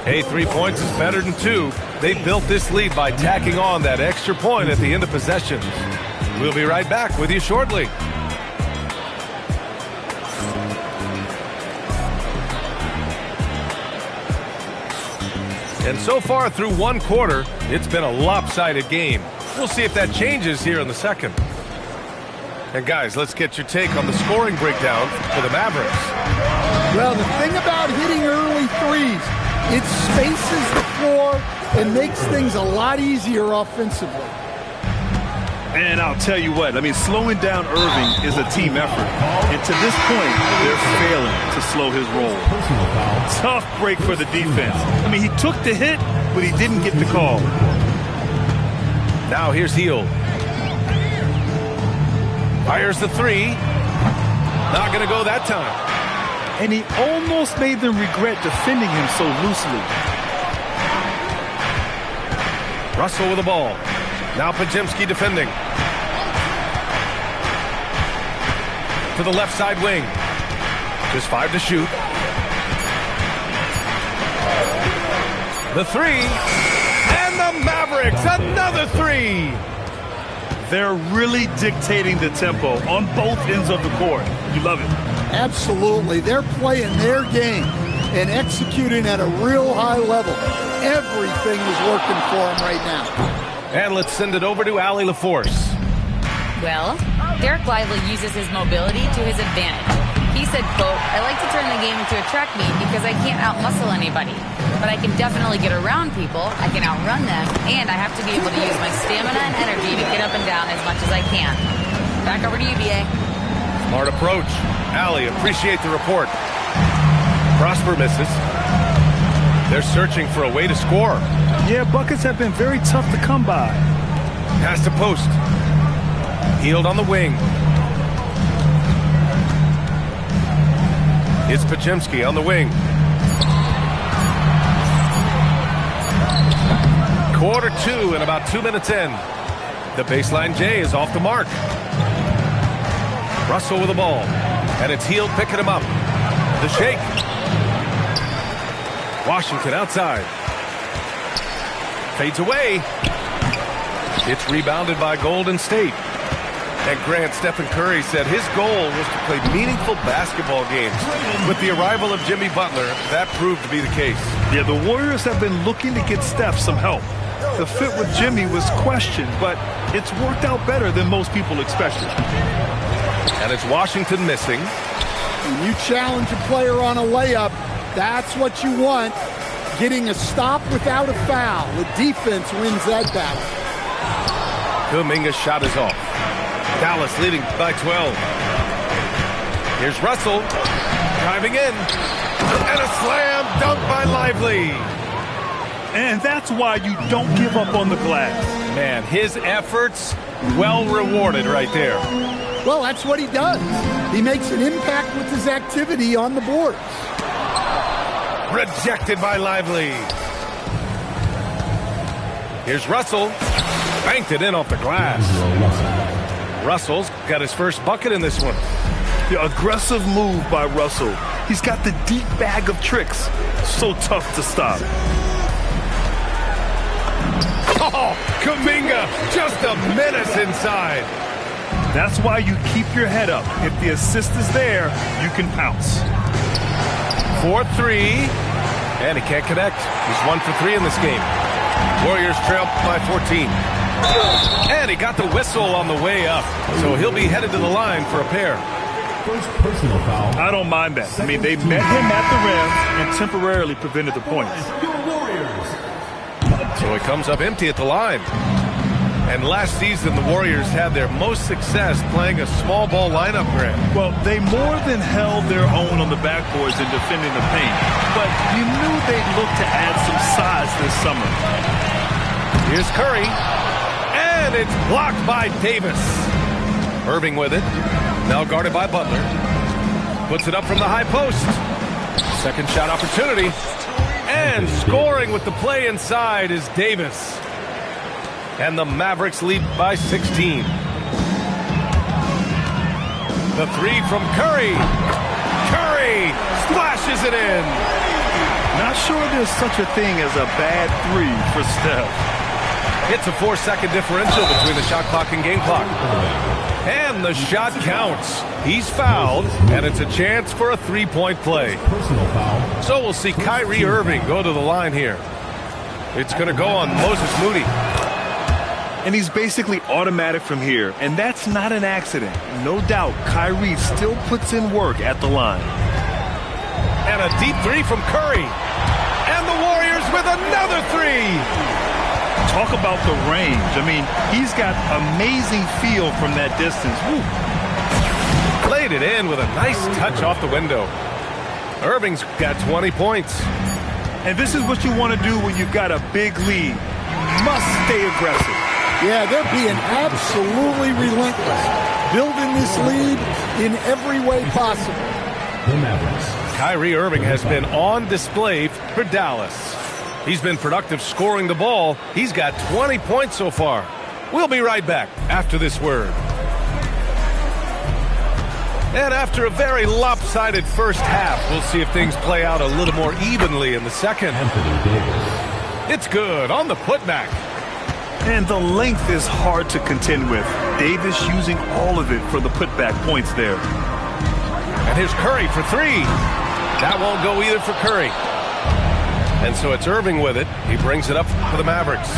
S5: Hey, 3 points is better than 2. They built this lead by tacking on that extra point at the end of possession. We'll be right back with you shortly. And so far through one quarter, it's been a lopsided game. We'll see if that changes here in the second. And guys, let's get your take on the scoring breakdown for the Mavericks.
S10: Well, the thing about hitting early threes, it spaces the floor and makes things a lot easier offensively.
S6: And I'll tell you what, I mean, slowing down Irving is a team effort. And to this point, they're failing to slow his roll. Tough break for the defense. I mean, he took the hit, but he didn't get the call.
S5: Now here's Hield. Fires the three. Not going to go that time.
S6: And he almost made them regret defending him so loosely.
S5: Russell with the ball. Now Podziemski defending. To the left side wing. Just 5 to shoot. The three. And the Mavericks, another three.
S6: They're really dictating the tempo on both ends of the court. You love it.
S10: Absolutely. They're playing their game and executing at a real high level. Everything is working for them right now.
S5: And let's send it over to Allie LaForce.
S8: Well, Derek Lively uses his mobility to his advantage. He said, quote, "I like to turn the game into a track meet because I can't out-muscle anybody. But I can definitely get around people, I can outrun them, and I have to be able to use my stamina and energy to get up and down as much as I can." Back over to you, BA.
S5: Smart approach. Allie, appreciate the report. Prosper misses. They're searching for a way to score.
S6: Yeah, buckets have been very tough to come by.
S5: Pass to post. Hield on the wing. It's Podziemski on the wing. Quarter 2 and about 2 minutes in. The baseline J is off the mark. Russell with the ball. And it's Hield picking him up. The shake. Washington outside. Fades away. It's rebounded by Golden State. And Grant, Stephen Curry said his goal was to play meaningful basketball games. With the arrival of Jimmy Butler, that proved to be the case.
S6: Yeah, the Warriors have been looking to get Steph some help. The fit with Jimmy was questioned, but it's worked out better than most people expected.
S5: And it's Washington missing.
S10: When you challenge a player on a layup, that's what you want. Getting a stop without a foul. The defense wins that battle.
S5: Kuminga's shot is off. Dallas leading by 12. Here's Russell. Driving in. And a slam dunk by Lively.
S6: And that's why you don't give up on the glass.
S5: Man, his efforts well rewarded right there.
S10: Well, that's what he does. He makes an impact with his activity on the boards.
S5: Rejected by Lively. Here's Russell. Banked it in off the glass. Russell's got his first bucket in this one.
S6: The aggressive move by Russell. He's got the deep bag of tricks. So tough to stop.
S5: Oh, Kuminga, just a menace inside.
S6: That's why you keep your head up. If the assist is there, you can pounce.
S5: 4-3, and he can't connect. He's 1 for 3 in this game. Warriors trail by 14. And he got the whistle on the way up, so he'll be headed to the line for a pair.
S9: First personal foul.
S6: I don't mind that. I mean, they met him at the rim and temporarily prevented the points.
S5: So he comes up empty at the line. And last season, the Warriors had their most success playing a small ball lineup, Grant.
S6: Well, they more than held their own on the backboards in defending the paint. But you knew they'd look to add some size this summer.
S5: Here's Curry. And it's blocked by Davis. Irving with it. Now guarded by Butler. Puts it up from the high post. Second shot opportunity. And scoring with the play inside is Davis. And the Mavericks lead by 16. The three from Curry. Curry splashes it in.
S6: Not sure there's such a thing as a bad three for Steph.
S5: It's a 4-second differential between the shot clock and game clock. And the shot counts. He's fouled, and it's a chance for a three-point play.
S9: Personal foul.
S5: So we'll see Kyrie Irving go to the line here. It's going to go on Moses Moody.
S6: And he's basically automatic from here, and that's not an accident. No doubt, Kyrie still puts in work at the line.
S5: And a deep three from Curry. And the Warriors with another Another three.
S6: Talk about the range. I mean, he's got amazing feel from that distance. Woo.
S5: Laid it in with a nice touch off the window. Irving's got 20 points.
S6: And this is what you want to do when you've got a big lead. You must stay aggressive.
S10: Yeah, they're being absolutely relentless, building this lead in every way possible.
S9: The Mavericks.
S5: Kyrie Irving has been on display for Dallas. He's been productive scoring the ball. He's got 20 points so far. We'll be right back after this word. And after a very lopsided first half, we'll see if things play out a little more evenly in the second.
S9: Anthony Davis.
S5: It's good on the putback.
S6: And the length is hard to contend with. Davis using all of it for the putback points there.
S5: And here's Curry for three. That won't go either for Curry. And so it's Irving with it. He brings it up for the Mavericks.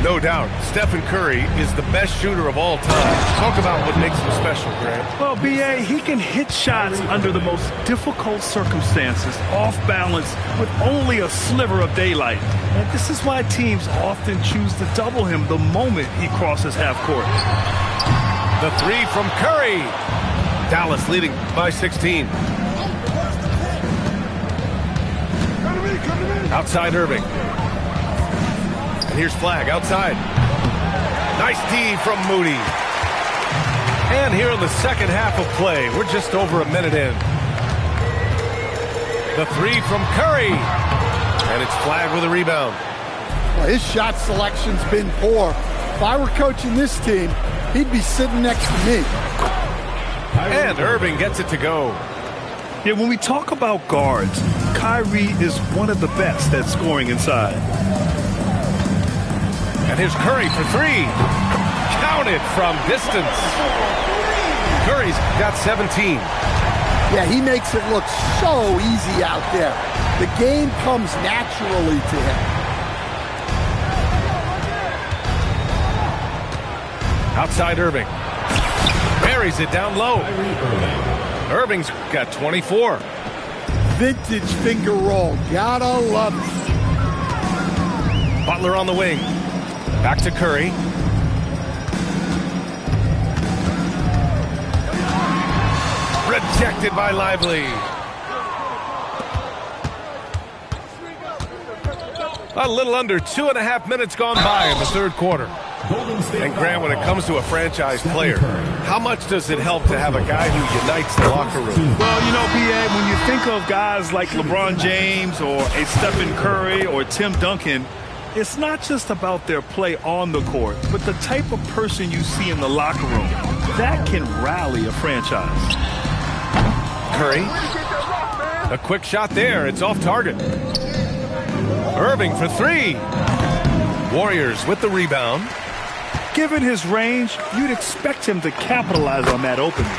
S5: No doubt, Stephen Curry is the best shooter of all time. Talk about what makes him special, Grant.
S6: Well, B.A., he can hit shots under the most difficult circumstances, off balance, with only a sliver of daylight. And this is why teams often choose to double him the moment he crosses half court.
S5: The three from Curry. Dallas leading by 16. Outside Irving. And here's Flagg outside. Nice D from Moody. And here in the second half of play, we're just over a minute in. The three from Curry. And it's Flagg with a rebound.
S10: Well, his shot selection's been poor. If I were coaching this team, he'd be sitting next to me.
S5: And Irving gets it to go.
S6: Yeah, when we talk about guards, Kyrie is one of the best at scoring inside.
S5: And here's Curry for three. Counted from distance. Curry's got 17.
S10: Yeah, he makes it look so easy out there. The game comes naturally to him.
S5: Outside Irving. Buries it down low. Irving's got 24.
S10: Vintage finger roll. Gotta love it.
S5: Butler on the wing. Back to Curry. Rejected by Lively. A little under 2.5 minutes gone by in the third quarter. And Grant, when it comes to a franchise player, how much does it help to have a guy who unites the locker room?
S6: Well, you know, B.A., when you think of guys like LeBron James or a Stephen Curry or Tim Duncan, it's not just about their play on the court, but the type of person you see in the locker room. That can rally a franchise.
S5: Curry. A quick shot there. It's off target. Irving for three. Warriors with the rebound.
S6: Given his range, you'd expect him to capitalize on that opening.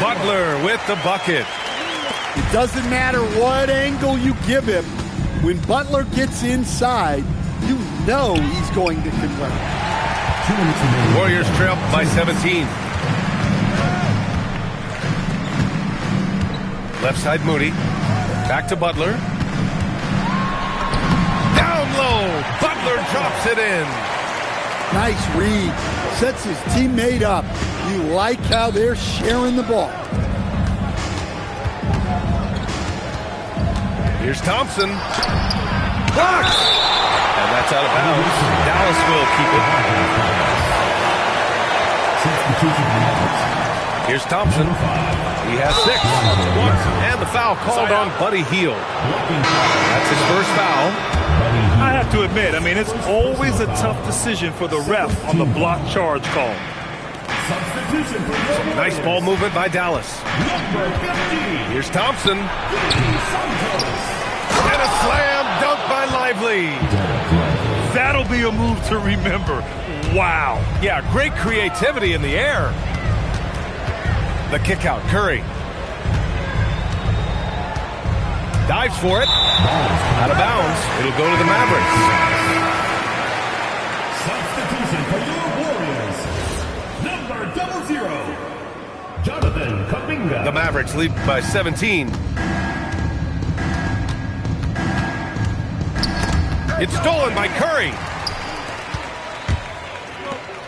S5: Butler with the bucket.
S10: It doesn't matter what angle you give him. When Butler gets inside, you know he's going to convert.
S5: Warriors trail by 17. Left side Moody. Back to Butler. Down low. Butler drops it in.
S10: Nice read. Sets his teammate up. You like how they're sharing the ball.
S5: Here's Thompson. Blocked. And that's out of bounds. Dallas will keep it. Here's Thompson. He has 6. And the foul called on Buddy Hield. That's his first foul.
S6: I have to admit, I mean, it's always a tough decision for the ref on the block charge call.
S5: Nice ball movement by Dallas. Here's Thompson. And a slam dunk by Lively.
S6: That'll be a move to remember. Wow.
S5: Yeah, great creativity in the air. The kick out, Curry. Dives for it. Out of bounds. It'll go to the Mavericks.
S9: Substitution for your Warriors. Number 00, Jonathan Kuminga.
S5: The Mavericks lead by 17. It's stolen by Curry.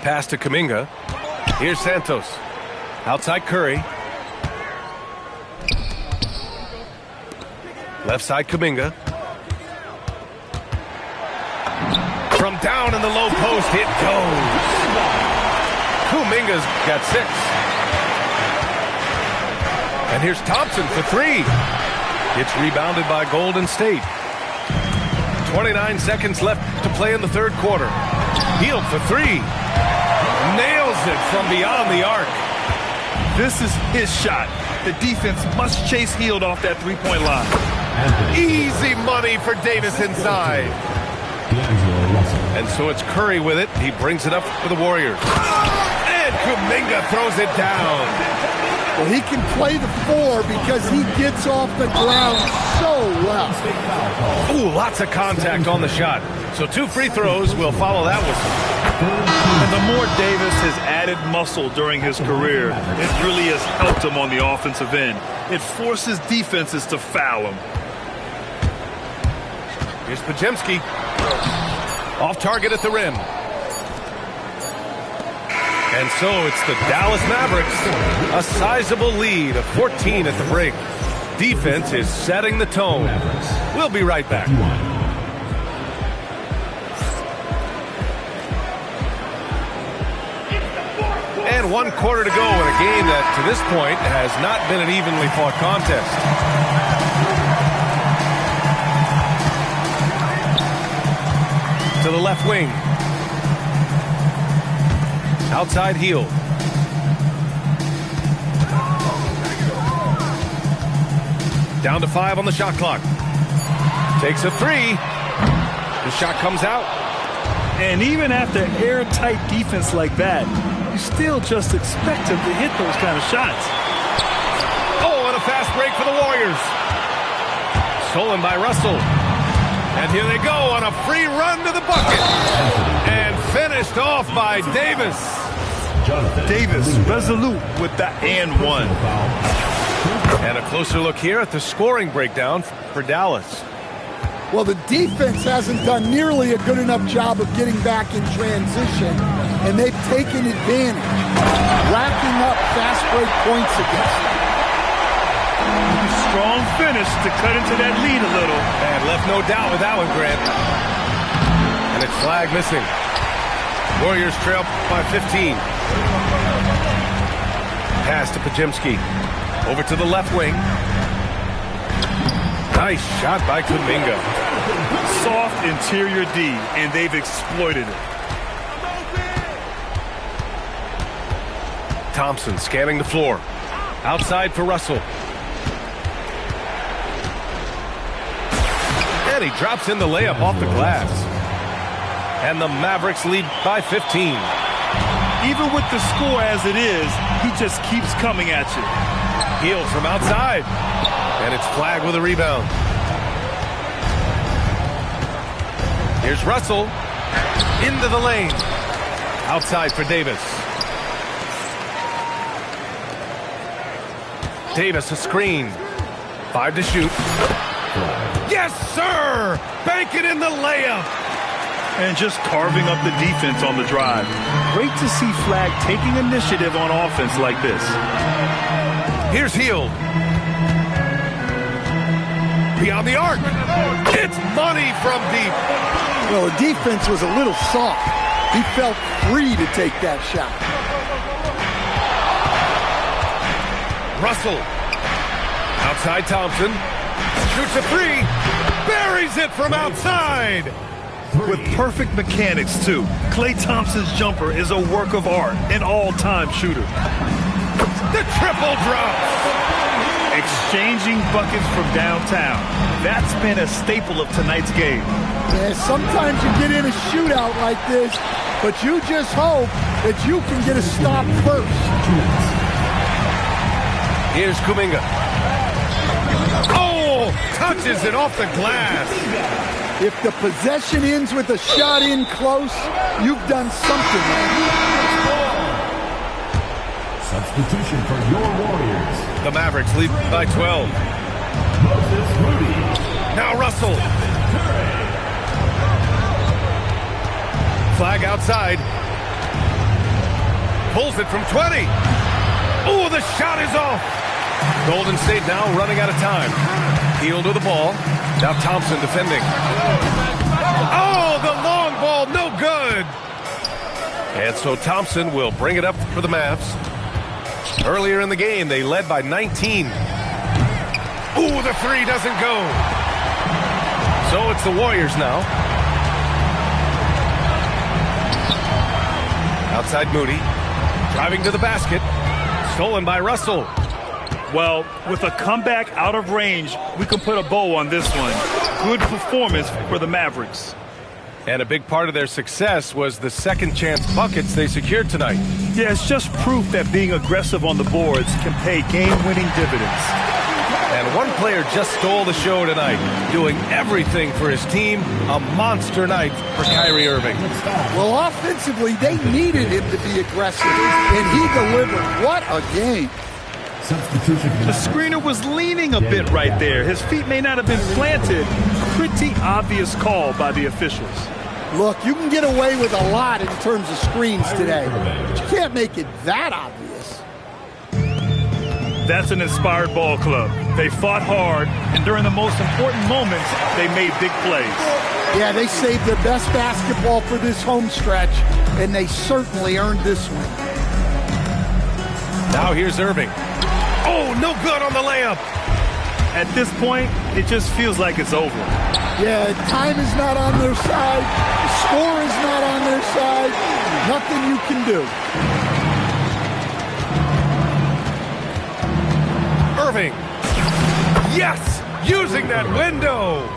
S5: Pass to Kuminga. Here's Santos. Outside Curry. Left side Kuminga. From down in the low post, it goes. Kuminga's got 6. And here's Thompson for 3. It's rebounded by Golden State. 29 seconds left to play in the third quarter. Hield for 3. Nails it from beyond the arc.
S6: This is his shot. The defense must chase Hield off that three-point line.
S5: Easy money for Davis inside. And so it's Curry with it. He brings it up for the Warriors. And Kuminga throws it down.
S10: Well, he can play the 4 because he gets off the ground so well.
S5: Ooh, lots of contact on the shot. So 2 free throws will follow that whistle.
S6: And the more Davis has added muscle during his career, it really has helped him on the offensive end. It forces defenses to foul him.
S5: Here's Podziemski. Off target at the rim. And so it's the Dallas Mavericks. A sizable lead of 14 at the break. Defense is setting the tone. We'll be right back. And 1 quarter to go in a game that, to this point, has not been an evenly fought contest. To the left wing. Outside Hield. Down to 5 on the shot clock. Takes a 3. The shot comes out.
S6: And even after airtight defense like that, you still just expect him to hit those kind of shots.
S5: Oh, and a fast break for the Warriors. Stolen by Russell. And here they go on a free run to the bucket. And finished off by Davis.
S6: Davis resolute with that and 1.
S5: And a closer look here at the scoring breakdown for Dallas.
S10: Well, the defense hasn't done nearly a good enough job of getting back in transition, and they've taken advantage, racking up fast break points against them.
S6: Strong finish to cut into that lead a little.
S5: And left no doubt with that one, Grant. And it's flag missing. Warriors trail by 15. Pass to Podziemski. Over to the left wing. Nice shot by Kuminga.
S6: Soft interior D, and they've exploited it.
S5: Thompson scanning the floor. Outside for Russell. And he drops in the layup off the glass. And the Mavericks lead by 15.
S6: Even with the score as it is, he just keeps coming at you.
S5: Hield from outside. And it's flagged with a rebound. Here's Russell. Into the lane. Outside for Davis. Davis a screen. 5 to shoot. Yes, sir! Bank it in the layup.
S6: And just carving up the defense on the drive. Great to see Flag taking initiative on offense like this.
S5: Here's Hield. Beyond the arc. It's money from deep.
S10: Well, the defense was a little soft. He felt free to take that shot.
S5: Russell. Outside Thompson. Shoots a 3. Buries it from outside.
S6: With perfect mechanics, too. Klay Thompson's jumper is a work of art, an all-time shooter.
S5: The triple drop.
S6: Exchanging buckets from downtown. That's been a staple of tonight's game.
S10: Yeah, sometimes you get in a shootout like this, but you just hope that you can get a stop first.
S5: Here's Kuminga. Oh, touches it off the glass.
S10: If the possession ends with a shot in close, you've done something right.
S9: Substitution for your Warriors.
S5: The Mavericks lead by 12.
S9: Moses Moody.
S5: Now Russell. Flag outside. Pulls it from 20. Oh, the shot is off. Golden State now running out of time. Hield to the ball. Now Thompson defending. Oh, the long ball, no good. And so Thompson will bring it up for the Mavs. Earlier in the game, they led by 19. Ooh, the three doesn't go. So it's the Warriors now. Outside Moody. Driving to the basket. Stolen by Russell.
S6: Well, with a comeback out of range, we can put a bow on this one. Good performance for the Mavericks.
S5: And a big part of their success was the second chance buckets they secured tonight.
S6: Yeah, it's just proof that being aggressive on the boards can pay game-winning dividends.
S5: And one player just stole the show tonight, doing everything for his team. A monster night for Kyrie Irving.
S10: Well, offensively, they needed him to be aggressive, and he delivered. What a game.
S6: The screener was leaning a bit right there. His feet may not have been planted. Pretty obvious call by the officials.
S10: Look, you can get away with a lot in terms of screens today, but you can't make it that obvious.
S6: That's an inspired ball club. They fought hard, and during the most important moments, they made big plays.
S10: Yeah, they saved their best basketball for this home stretch, and they certainly earned this one.
S5: Now here's Irving. Oh, no good on the layup.
S6: At this point, it just feels like it's over.
S10: Yeah, time is not on their side. The score is not on their side. Nothing you can do.
S5: Irving. Yes! Using that window.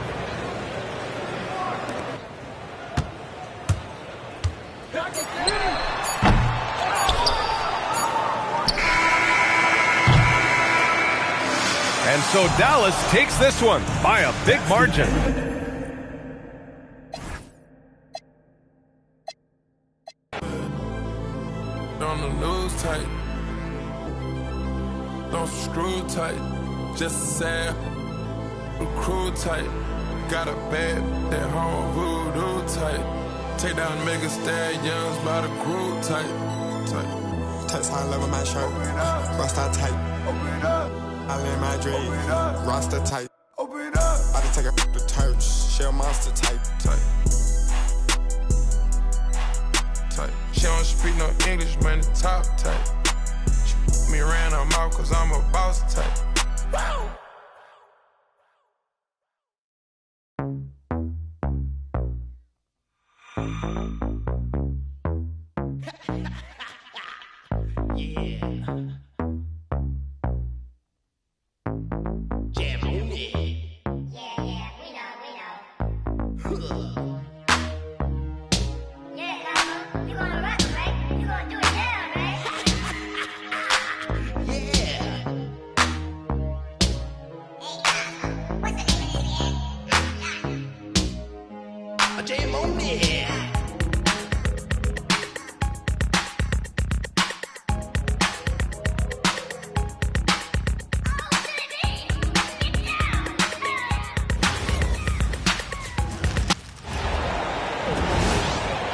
S5: And so Dallas takes this one by a big margin.
S11: On the news tight, don't screw tight, just sad, crew tight. Got a bad at home voodoo tight. Take down mega stallions by the crew tight.
S12: Text high level my shirt, Rasta tight. I live my dream, Rasta tight. I just take a the turch, shell monster tight.
S11: She don't speak no English, man, the top tight. She me around her mouth cause I'm a boss type.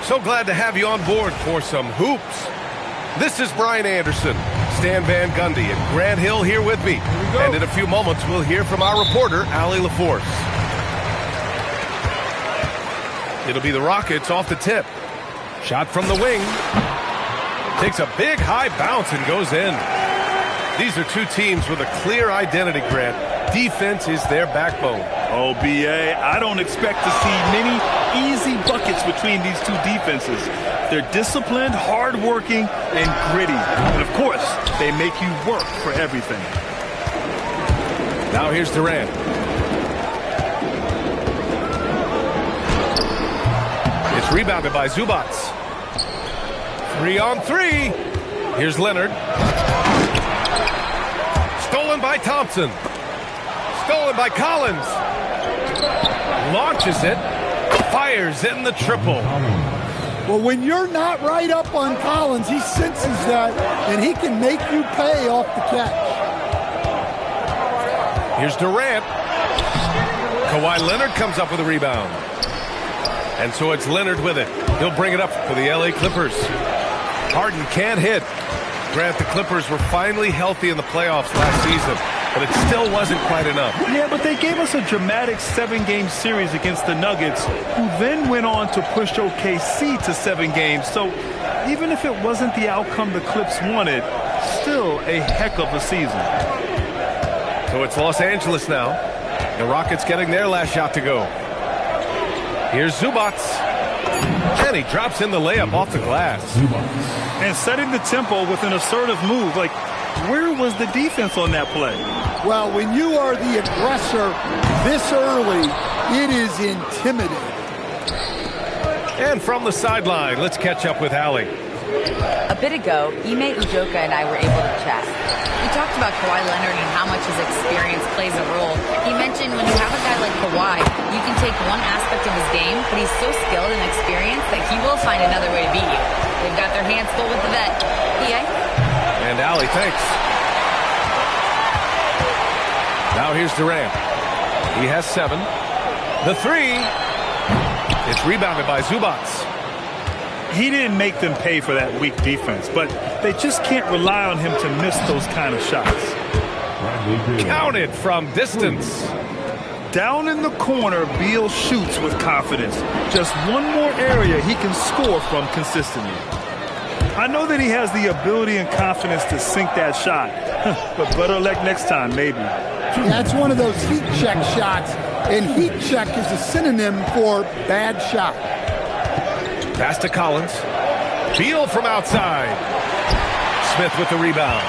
S5: So glad to have you on board for some hoops. This is Brian Anderson, Stan Van Gundy, and Grant Hill here with me. And in a few moments, we'll hear from our reporter, Allie LaForce. It'll be the Rockets off the tip. Shot from the wing. Takes a big high bounce and goes in. These are two teams with a clear identity, Grant. Defense is their backbone.
S6: Oh, B.A., I don't expect to see many easy buckets between these two defenses. They're disciplined, hard-working, and gritty. And, of course, they make you work for everything.
S5: Now here's Durant. It's rebounded by Zubac. 3-on-3. Here's Leonard. Stolen by Thompson. Stolen by Collins. Launches it. Fires in the triple.
S10: Well, when you're not right up on Collins, he senses that, and he can make you pay off the catch.
S5: Here's Durant. Kawhi Leonard comes up with a rebound. And so it's Leonard with it. He'll bring it up for the LA Clippers. Harden can't hit. Grant, the Clippers were finally healthy in the playoffs last season, but it still wasn't quite enough.
S6: Yeah, but they gave us a dramatic 7-game series against the Nuggets, who then went on to push OKC to 7 games. So even if it wasn't the outcome the Clips wanted, still a heck of a season.
S5: So it's Los Angeles now. The Rockets getting their last shot to go. Here's Zubac. And he drops in the layup off the glass.
S6: And setting the tempo with an assertive move. Like, where was the defense on that play?
S10: Well, when you are the aggressor this early, it is intimidating.
S5: And from the sideline, let's catch up with Allie.
S8: A bit ago, Ime Udoka and I were able to chat. We talked about Kawhi Leonard and how much his experience plays a role. He mentioned when you have a guy like Kawhi, you can take one aspect of his game, but he's so skilled and experienced that he will find another way to beat you. They've got their hands full with the vet. PA?
S5: And Allie, thanks. Now here's Durant. He has 7. The 3. It's rebounded by Zubac.
S6: He didn't make them pay for that weak defense, but they just can't rely on him to miss those kind of shots.
S5: Counted from distance.
S6: Down in the corner, Beal shoots with confidence. Just one more area he can score from consistently. I know that he has the ability and confidence to sink that shot, but better luck next time, maybe.
S10: That's one of those heat check shots, and heat check is a synonym for bad shot.
S5: Pass to Collins. Beal from outside. Smith with the rebound.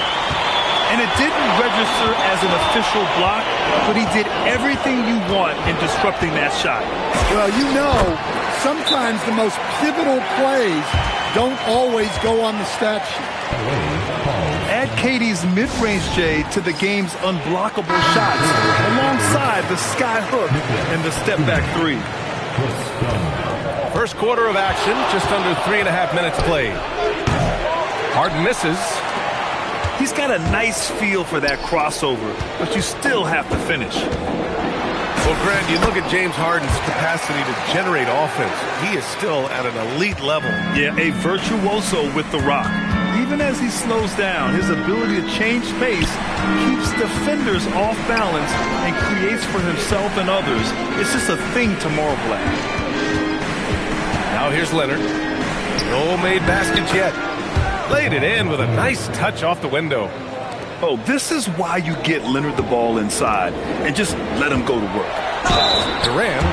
S6: And it didn't register as an official block, but he did everything you want in disrupting that shot.
S10: Well, you know, sometimes the most pivotal plays don't always go on the stat sheet.
S6: Add KD's mid-range J to the game's unblockable shots, alongside the sky hook and the step-back 3.
S5: First quarter of action, just under 3.5 minutes played. Harden misses.
S6: He's got a nice feel for that crossover, but you still have to finish.
S5: Well, Grant, you look at James Harden's capacity to generate offense. He is still at an elite level.
S6: Yeah, a virtuoso with the rock. Even as he slows down, his ability to change pace keeps defenders off balance and creates for himself and others. It's just a thing to marvel at.
S5: Now here's Leonard. No made baskets yet. Laid it in with a nice touch off the window.
S6: Oh, this is why you get Leonard the ball inside and just let him go to work.
S5: Durant.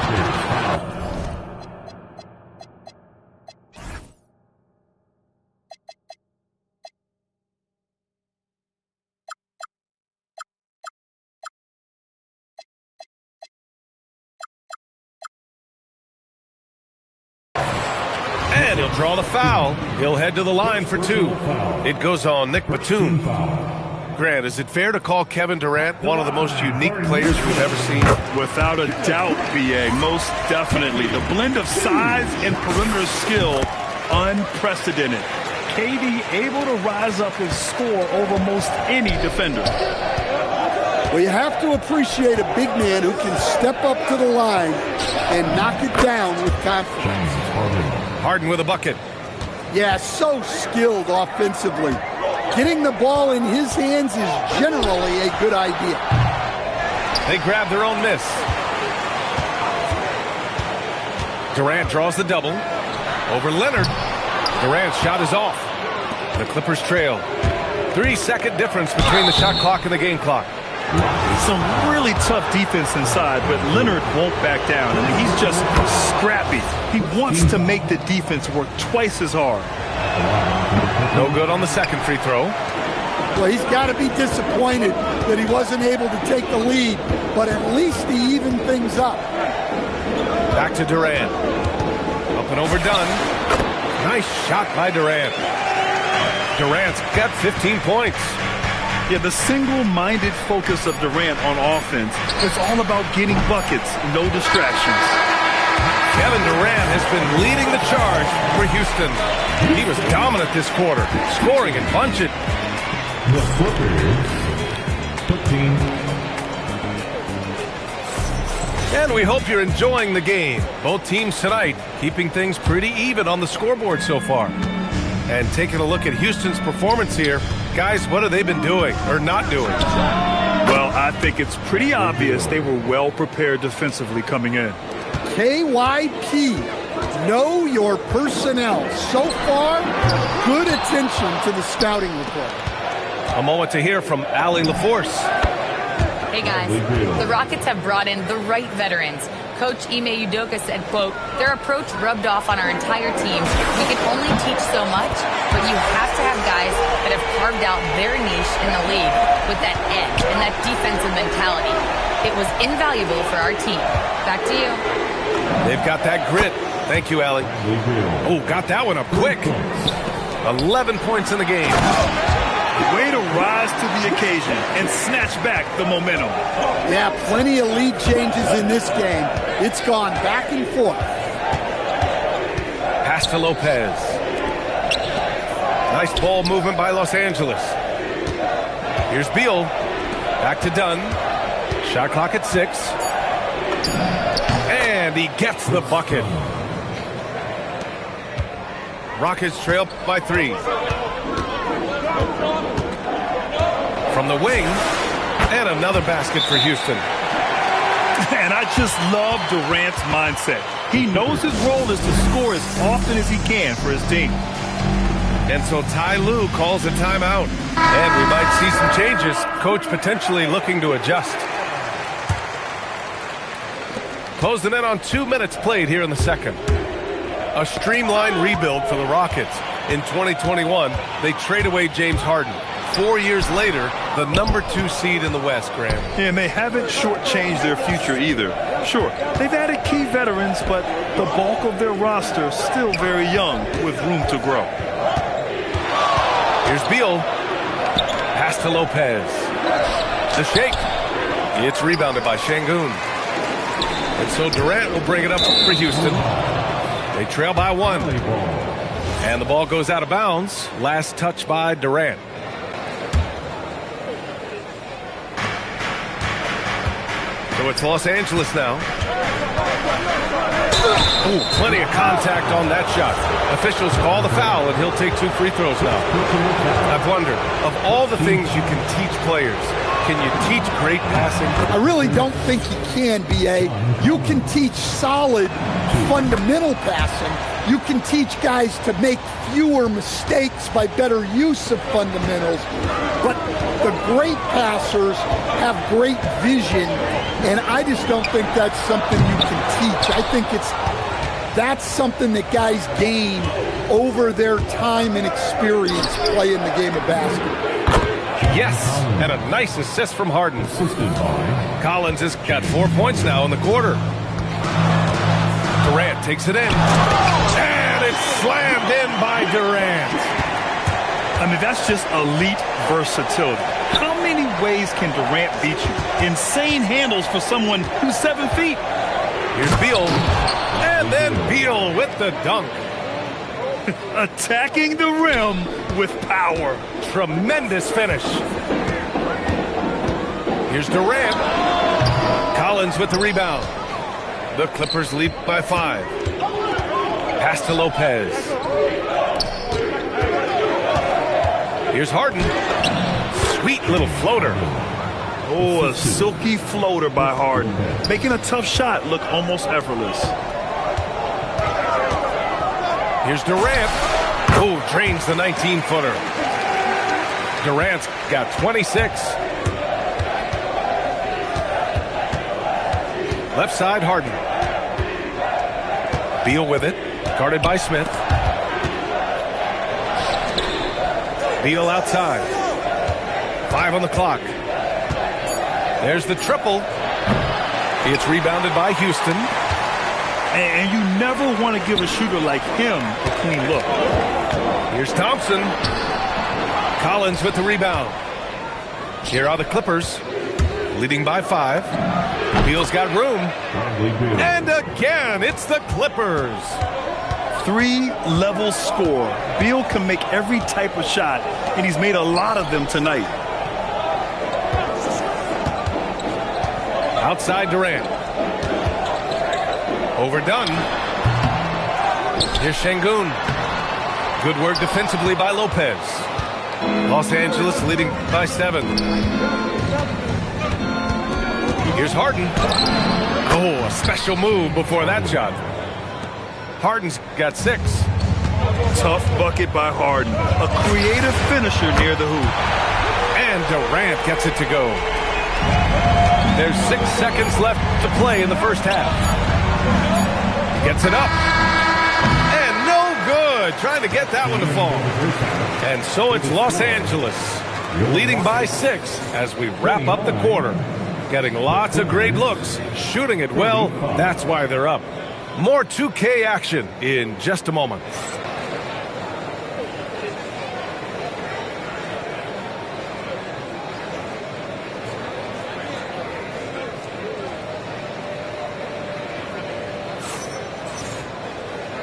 S5: And he'll draw the foul. He'll head to the line for 2. It goes on Nick Batum. Grant, is it fair to call Kevin Durant one of the most unique players we've ever seen?
S6: Without a doubt, B.A., most definitely. The blend of size and perimeter skill, unprecedented. KD able to rise up and score over most any defender.
S10: Well, you have to appreciate a big man who can step up to the line and knock it down with confidence.
S5: Harden with a bucket.
S10: Yeah, so skilled offensively. Getting the ball in his hands is generally a good idea.
S5: They grab their own miss. Durant draws the double. Over Leonard. Durant's shot is off. The Clippers trail. 3-second difference between the shot clock and the game clock.
S6: Some really tough defense inside, but Leonard won't back down. I mean, he's just scrappy. He wants to make the defense work twice as hard.
S5: No good on the second free throw.
S10: Well, he's got to be disappointed that he wasn't able to take the lead, but at least he evened things up.
S5: Back to Durant. Up and overdone. Nice shot by Durant. Durant's got 15 points.
S6: Yeah, the single-minded focus of Durant on offense is all about getting buckets, no distractions.
S5: Kevin Durant has been leading the charge for Houston. He was dominant this quarter, scoring in bunches.
S9: The Clippers, 13.
S5: And we hope you're enjoying the game. Both teams tonight keeping things pretty even on the scoreboard so far. And taking a look at Houston's performance here, guys, what have they been doing or not doing?
S6: Well, I think it's pretty obvious they were well prepared defensively coming in.
S10: KYP, know your personnel. So far, good attention to the scouting report.
S5: A moment to hear from Allie LaForce.
S8: Hey guys, the Rockets have brought in the right veterans. Coach Ime Udoka said, quote, their approach rubbed off on our entire team. We can only teach so much, but you have to have guys that have carved out their niche in the league with that edge and that defensive mentality. It was invaluable for our team. Back to you.
S5: They've got that grit. Thank you, Allie. Oh, got that one up quick. 11 points in the game.
S6: Way to rise to the occasion and snatch back the momentum.
S10: Yeah, plenty of lead changes in this game. It's gone back and forth.
S5: Pass to Lopez. Nice ball movement by Los Angeles. Here's Beal. Back to Dunn. Shot clock at 6. And he gets the bucket. Rockets trail by 3. From the wing, and another basket for Houston.
S6: And I just love Durant's mindset. He knows his role is to score as often as he can for his team.
S5: And so Ty Lue calls a timeout. And we might see some changes. Coach potentially looking to adjust. Closing in on 2 minutes played here in the second. A streamlined rebuild for the Rockets. In 2021, they trade away James Harden. 4 years later, the number 2 seed in the West, Graham.
S6: Yeah, and they haven't shortchanged their future either. Sure, they've added key veterans, but the bulk of their roster is still very young with room to grow.
S5: Here's Beal. Pass to Lopez. The shake. It's rebounded by Şengün. And so Durant will bring it up for Houston. They trail by 1. And the ball goes out of bounds. Last touch by Durant. So it's Los Angeles now. Ooh, plenty of contact on that shot. Officials call the foul, and he'll take 2 free throws now. I've wondered, of all the things you can teach players, can you teach great passing?
S10: I really don't think you can, B.A. You can teach solid, fundamental passing. You can teach guys to make fewer mistakes by better use of fundamentals. But the great passers have great vision, and I just don't think that's something you can teach. I think that's something that guys gain over their time and experience playing the game of basketball.
S5: Yes, and a nice assist from Harden. Collins has got 4 points now in the quarter. Durant takes it in. And it's slammed in by Durant.
S6: I mean, that's just elite versatility. How many ways can Durant beat you? Insane handles for someone who's 7 feet.
S5: Here's Beal. And then Beal with the dunk.
S6: Attacking the rim with power.
S5: Tremendous finish. Here's Durant. Collins with the rebound. The Clippers lead by 5. Pass to Lopez. Here's Harden. Sweet little floater.
S6: Oh, a silky floater by Harden. Making a tough shot look almost effortless.
S5: Here's Durant. Oh, drains the 19-footer. Durant's got 26. Left side, Harden. Beal with it. Guarded by Smith. Beal outside. 5 on the clock. There's the triple. It's rebounded by Houston.
S6: And you never want to give a shooter like him a clean look.
S5: Here's Thompson. Collins with the rebound. Here are the Clippers, leading by 5. Beal's got room. And again, it's the Clippers.
S6: 3-level score. Beal can make every type of shot, and he's made a lot of them tonight.
S5: Outside Durant. Overdone. Here's Şengün. Good work defensively by Lopez. Los Angeles leading by 7. Here's Harden. Oh, a special move before that shot. Harden's got 6.
S6: Tough bucket by Harden. A creative finisher near the hoop.
S5: And Durant gets it to go. There's 6 seconds left to play in the first half. Gets it up. And no good. Trying to get that one to fall. And so it's Los Angeles leading by 6 as we wrap up the quarter. Getting lots of great looks. Shooting it well. That's why they're up. More 2K action in just a moment.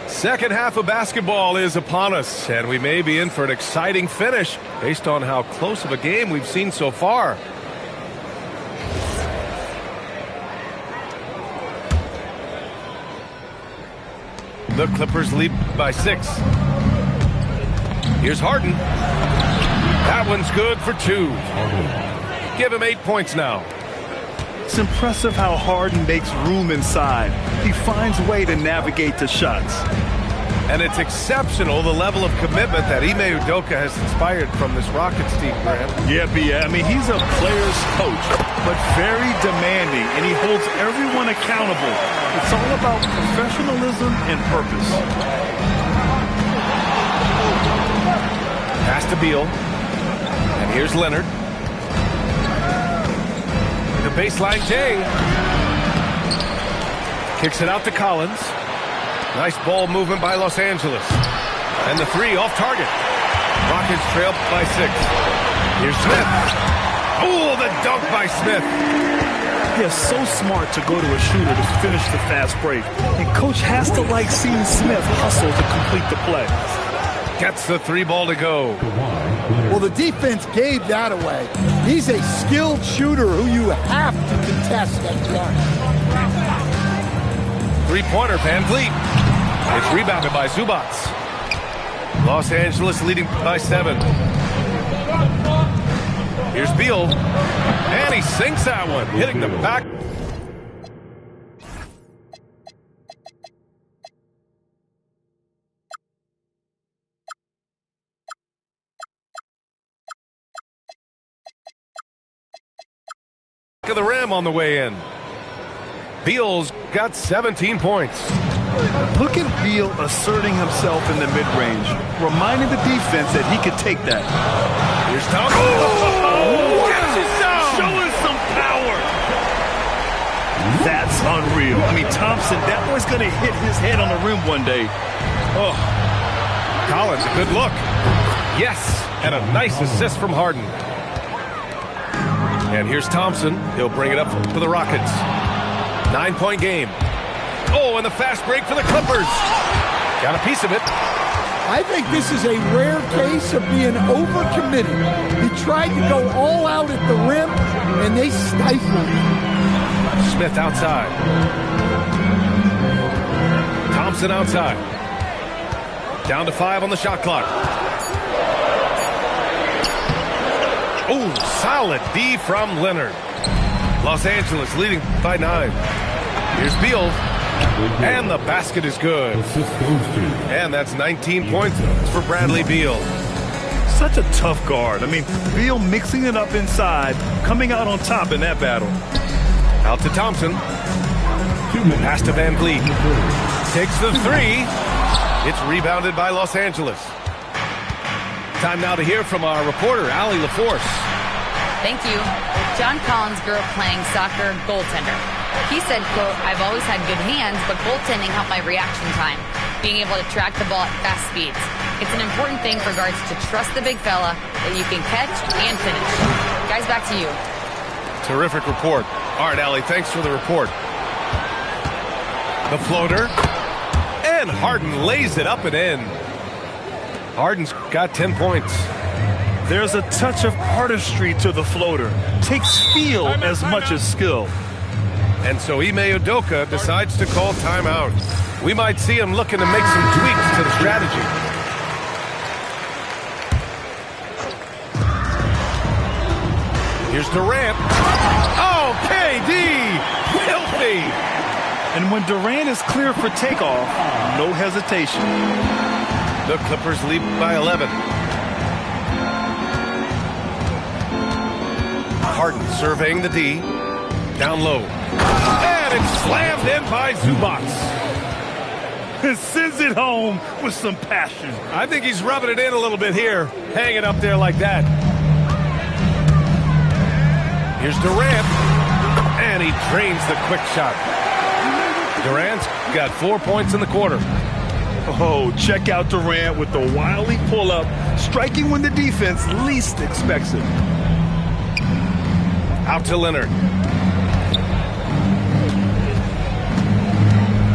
S5: Second half of basketball is upon us, and we may be in for an exciting finish based on how close of a game we've seen so far. The Clippers lead by 6. Here's Harden. That one's good for 2. Give him 8 points now.
S6: It's impressive how Harden makes room inside. He finds a way to navigate the shots.
S5: And it's exceptional the level of commitment that Ime Udoka has inspired from this Rockets team, Grant.
S6: Yeah, I mean, he's a player's coach, but very demanding, and he holds everyone accountable. It's all about professionalism and purpose.
S5: Pass to Beal. And here's Leonard. The baseline Jay. Kicks it out to Collins. Nice ball movement by Los Angeles. And the 3 off target. Rockets trail by 6. Here's Smith. Oh, the dunk by Smith.
S6: Yeah, so smart to go to a shooter to finish the fast break. And coach has to like seeing Smith hustle to complete the play.
S5: Gets the 3 ball to go.
S10: Well, the defense gave that away. He's a skilled shooter who you have to contest that shot.
S5: 3-pointer, Van Vliet. It's rebounded by Zubac. Los Angeles leading by 7. Here's Beal. And he sinks that one, hitting the back. Of the rim on the way in. Beal's got 17 points.
S6: Look at Beal asserting himself in the mid-range, reminding the defense that he could take that.
S5: Here's Thompson. Oh,
S6: showing some power. That's unreal. I mean, Thompson, that boy's going to hit his head on the rim one day. Oh.
S5: Collins, a good look. Yes, and a nice assist from Harden. And here's Thompson. He'll bring it up for the Rockets. 9-point game. Oh, and the fast break for the Clippers. Got a piece of it.
S10: I think this is a rare case of being overcommitted. He tried to go all out at the rim, and they stifled him.
S5: Smith outside. Thompson outside. Down to 5 on the shot clock. Oh, solid D from Leonard. Los Angeles leading by 9. Here's Beal. And the basket is good. And that's 19 points for Bradley Beal.
S6: Such a tough guard. I mean, Beal mixing it up inside, coming out on top in that battle.
S5: Out to Thompson. Pass to Van Vliet. Takes the 3. It's rebounded by Los Angeles. Time now to hear from our reporter, Allie LaForce.
S8: Thank you. John Collins grew up playing soccer goaltender. He said, quote, "I've always had good hands, but goaltending helped my reaction time, being able to track the ball at fast speeds. It's an important thing for guards to trust the big fella that you can catch and finish." Guys, back to you.
S5: Terrific report. All right, Allie, thanks for the report. The floater. And Harden lays it up and in. Harden's got 10 points.
S6: There's a touch of artistry to the floater. Takes feel as much as skill.
S5: And so Ime Udoka decides to call timeout. We might see him looking to make some tweaks to the strategy. Here's Durant. Oh, KD! Filthy!
S6: And when Durant is clear for takeoff, no hesitation.
S5: The Clippers lead by 11. Harden surveying the D. Down low. And it's slammed in by Zubac.
S6: And sends it home with some passion.
S5: I think he's rubbing it in a little bit here. Hanging up there like that. Here's Durant. And he drains the quick shot. Durant's got 4 points in the quarter.
S6: Oh, check out Durant with the wily pull-up, striking when the defense least expects it.
S5: Out to Leonard.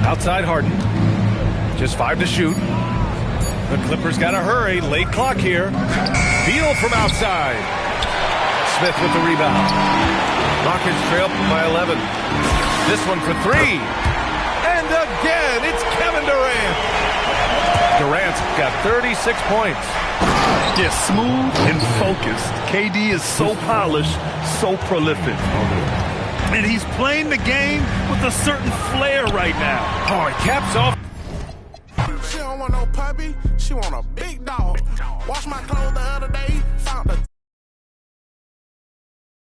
S5: Outside Harden. Just 5 to shoot. The Clippers got to hurry. Late clock here. Beal from outside. Smith with the rebound. Rockets trail by 11. This one for 3. And again, it's Kevin Durant. Durant's got 36 points.
S6: Yeah, smooth and focused. KD is so polished, so prolific. And he's playing the game with a certain flair right now.
S5: Oh, he caps off.
S11: She don't want no puppy, she want a big dog. Wash my clothes the other day, found the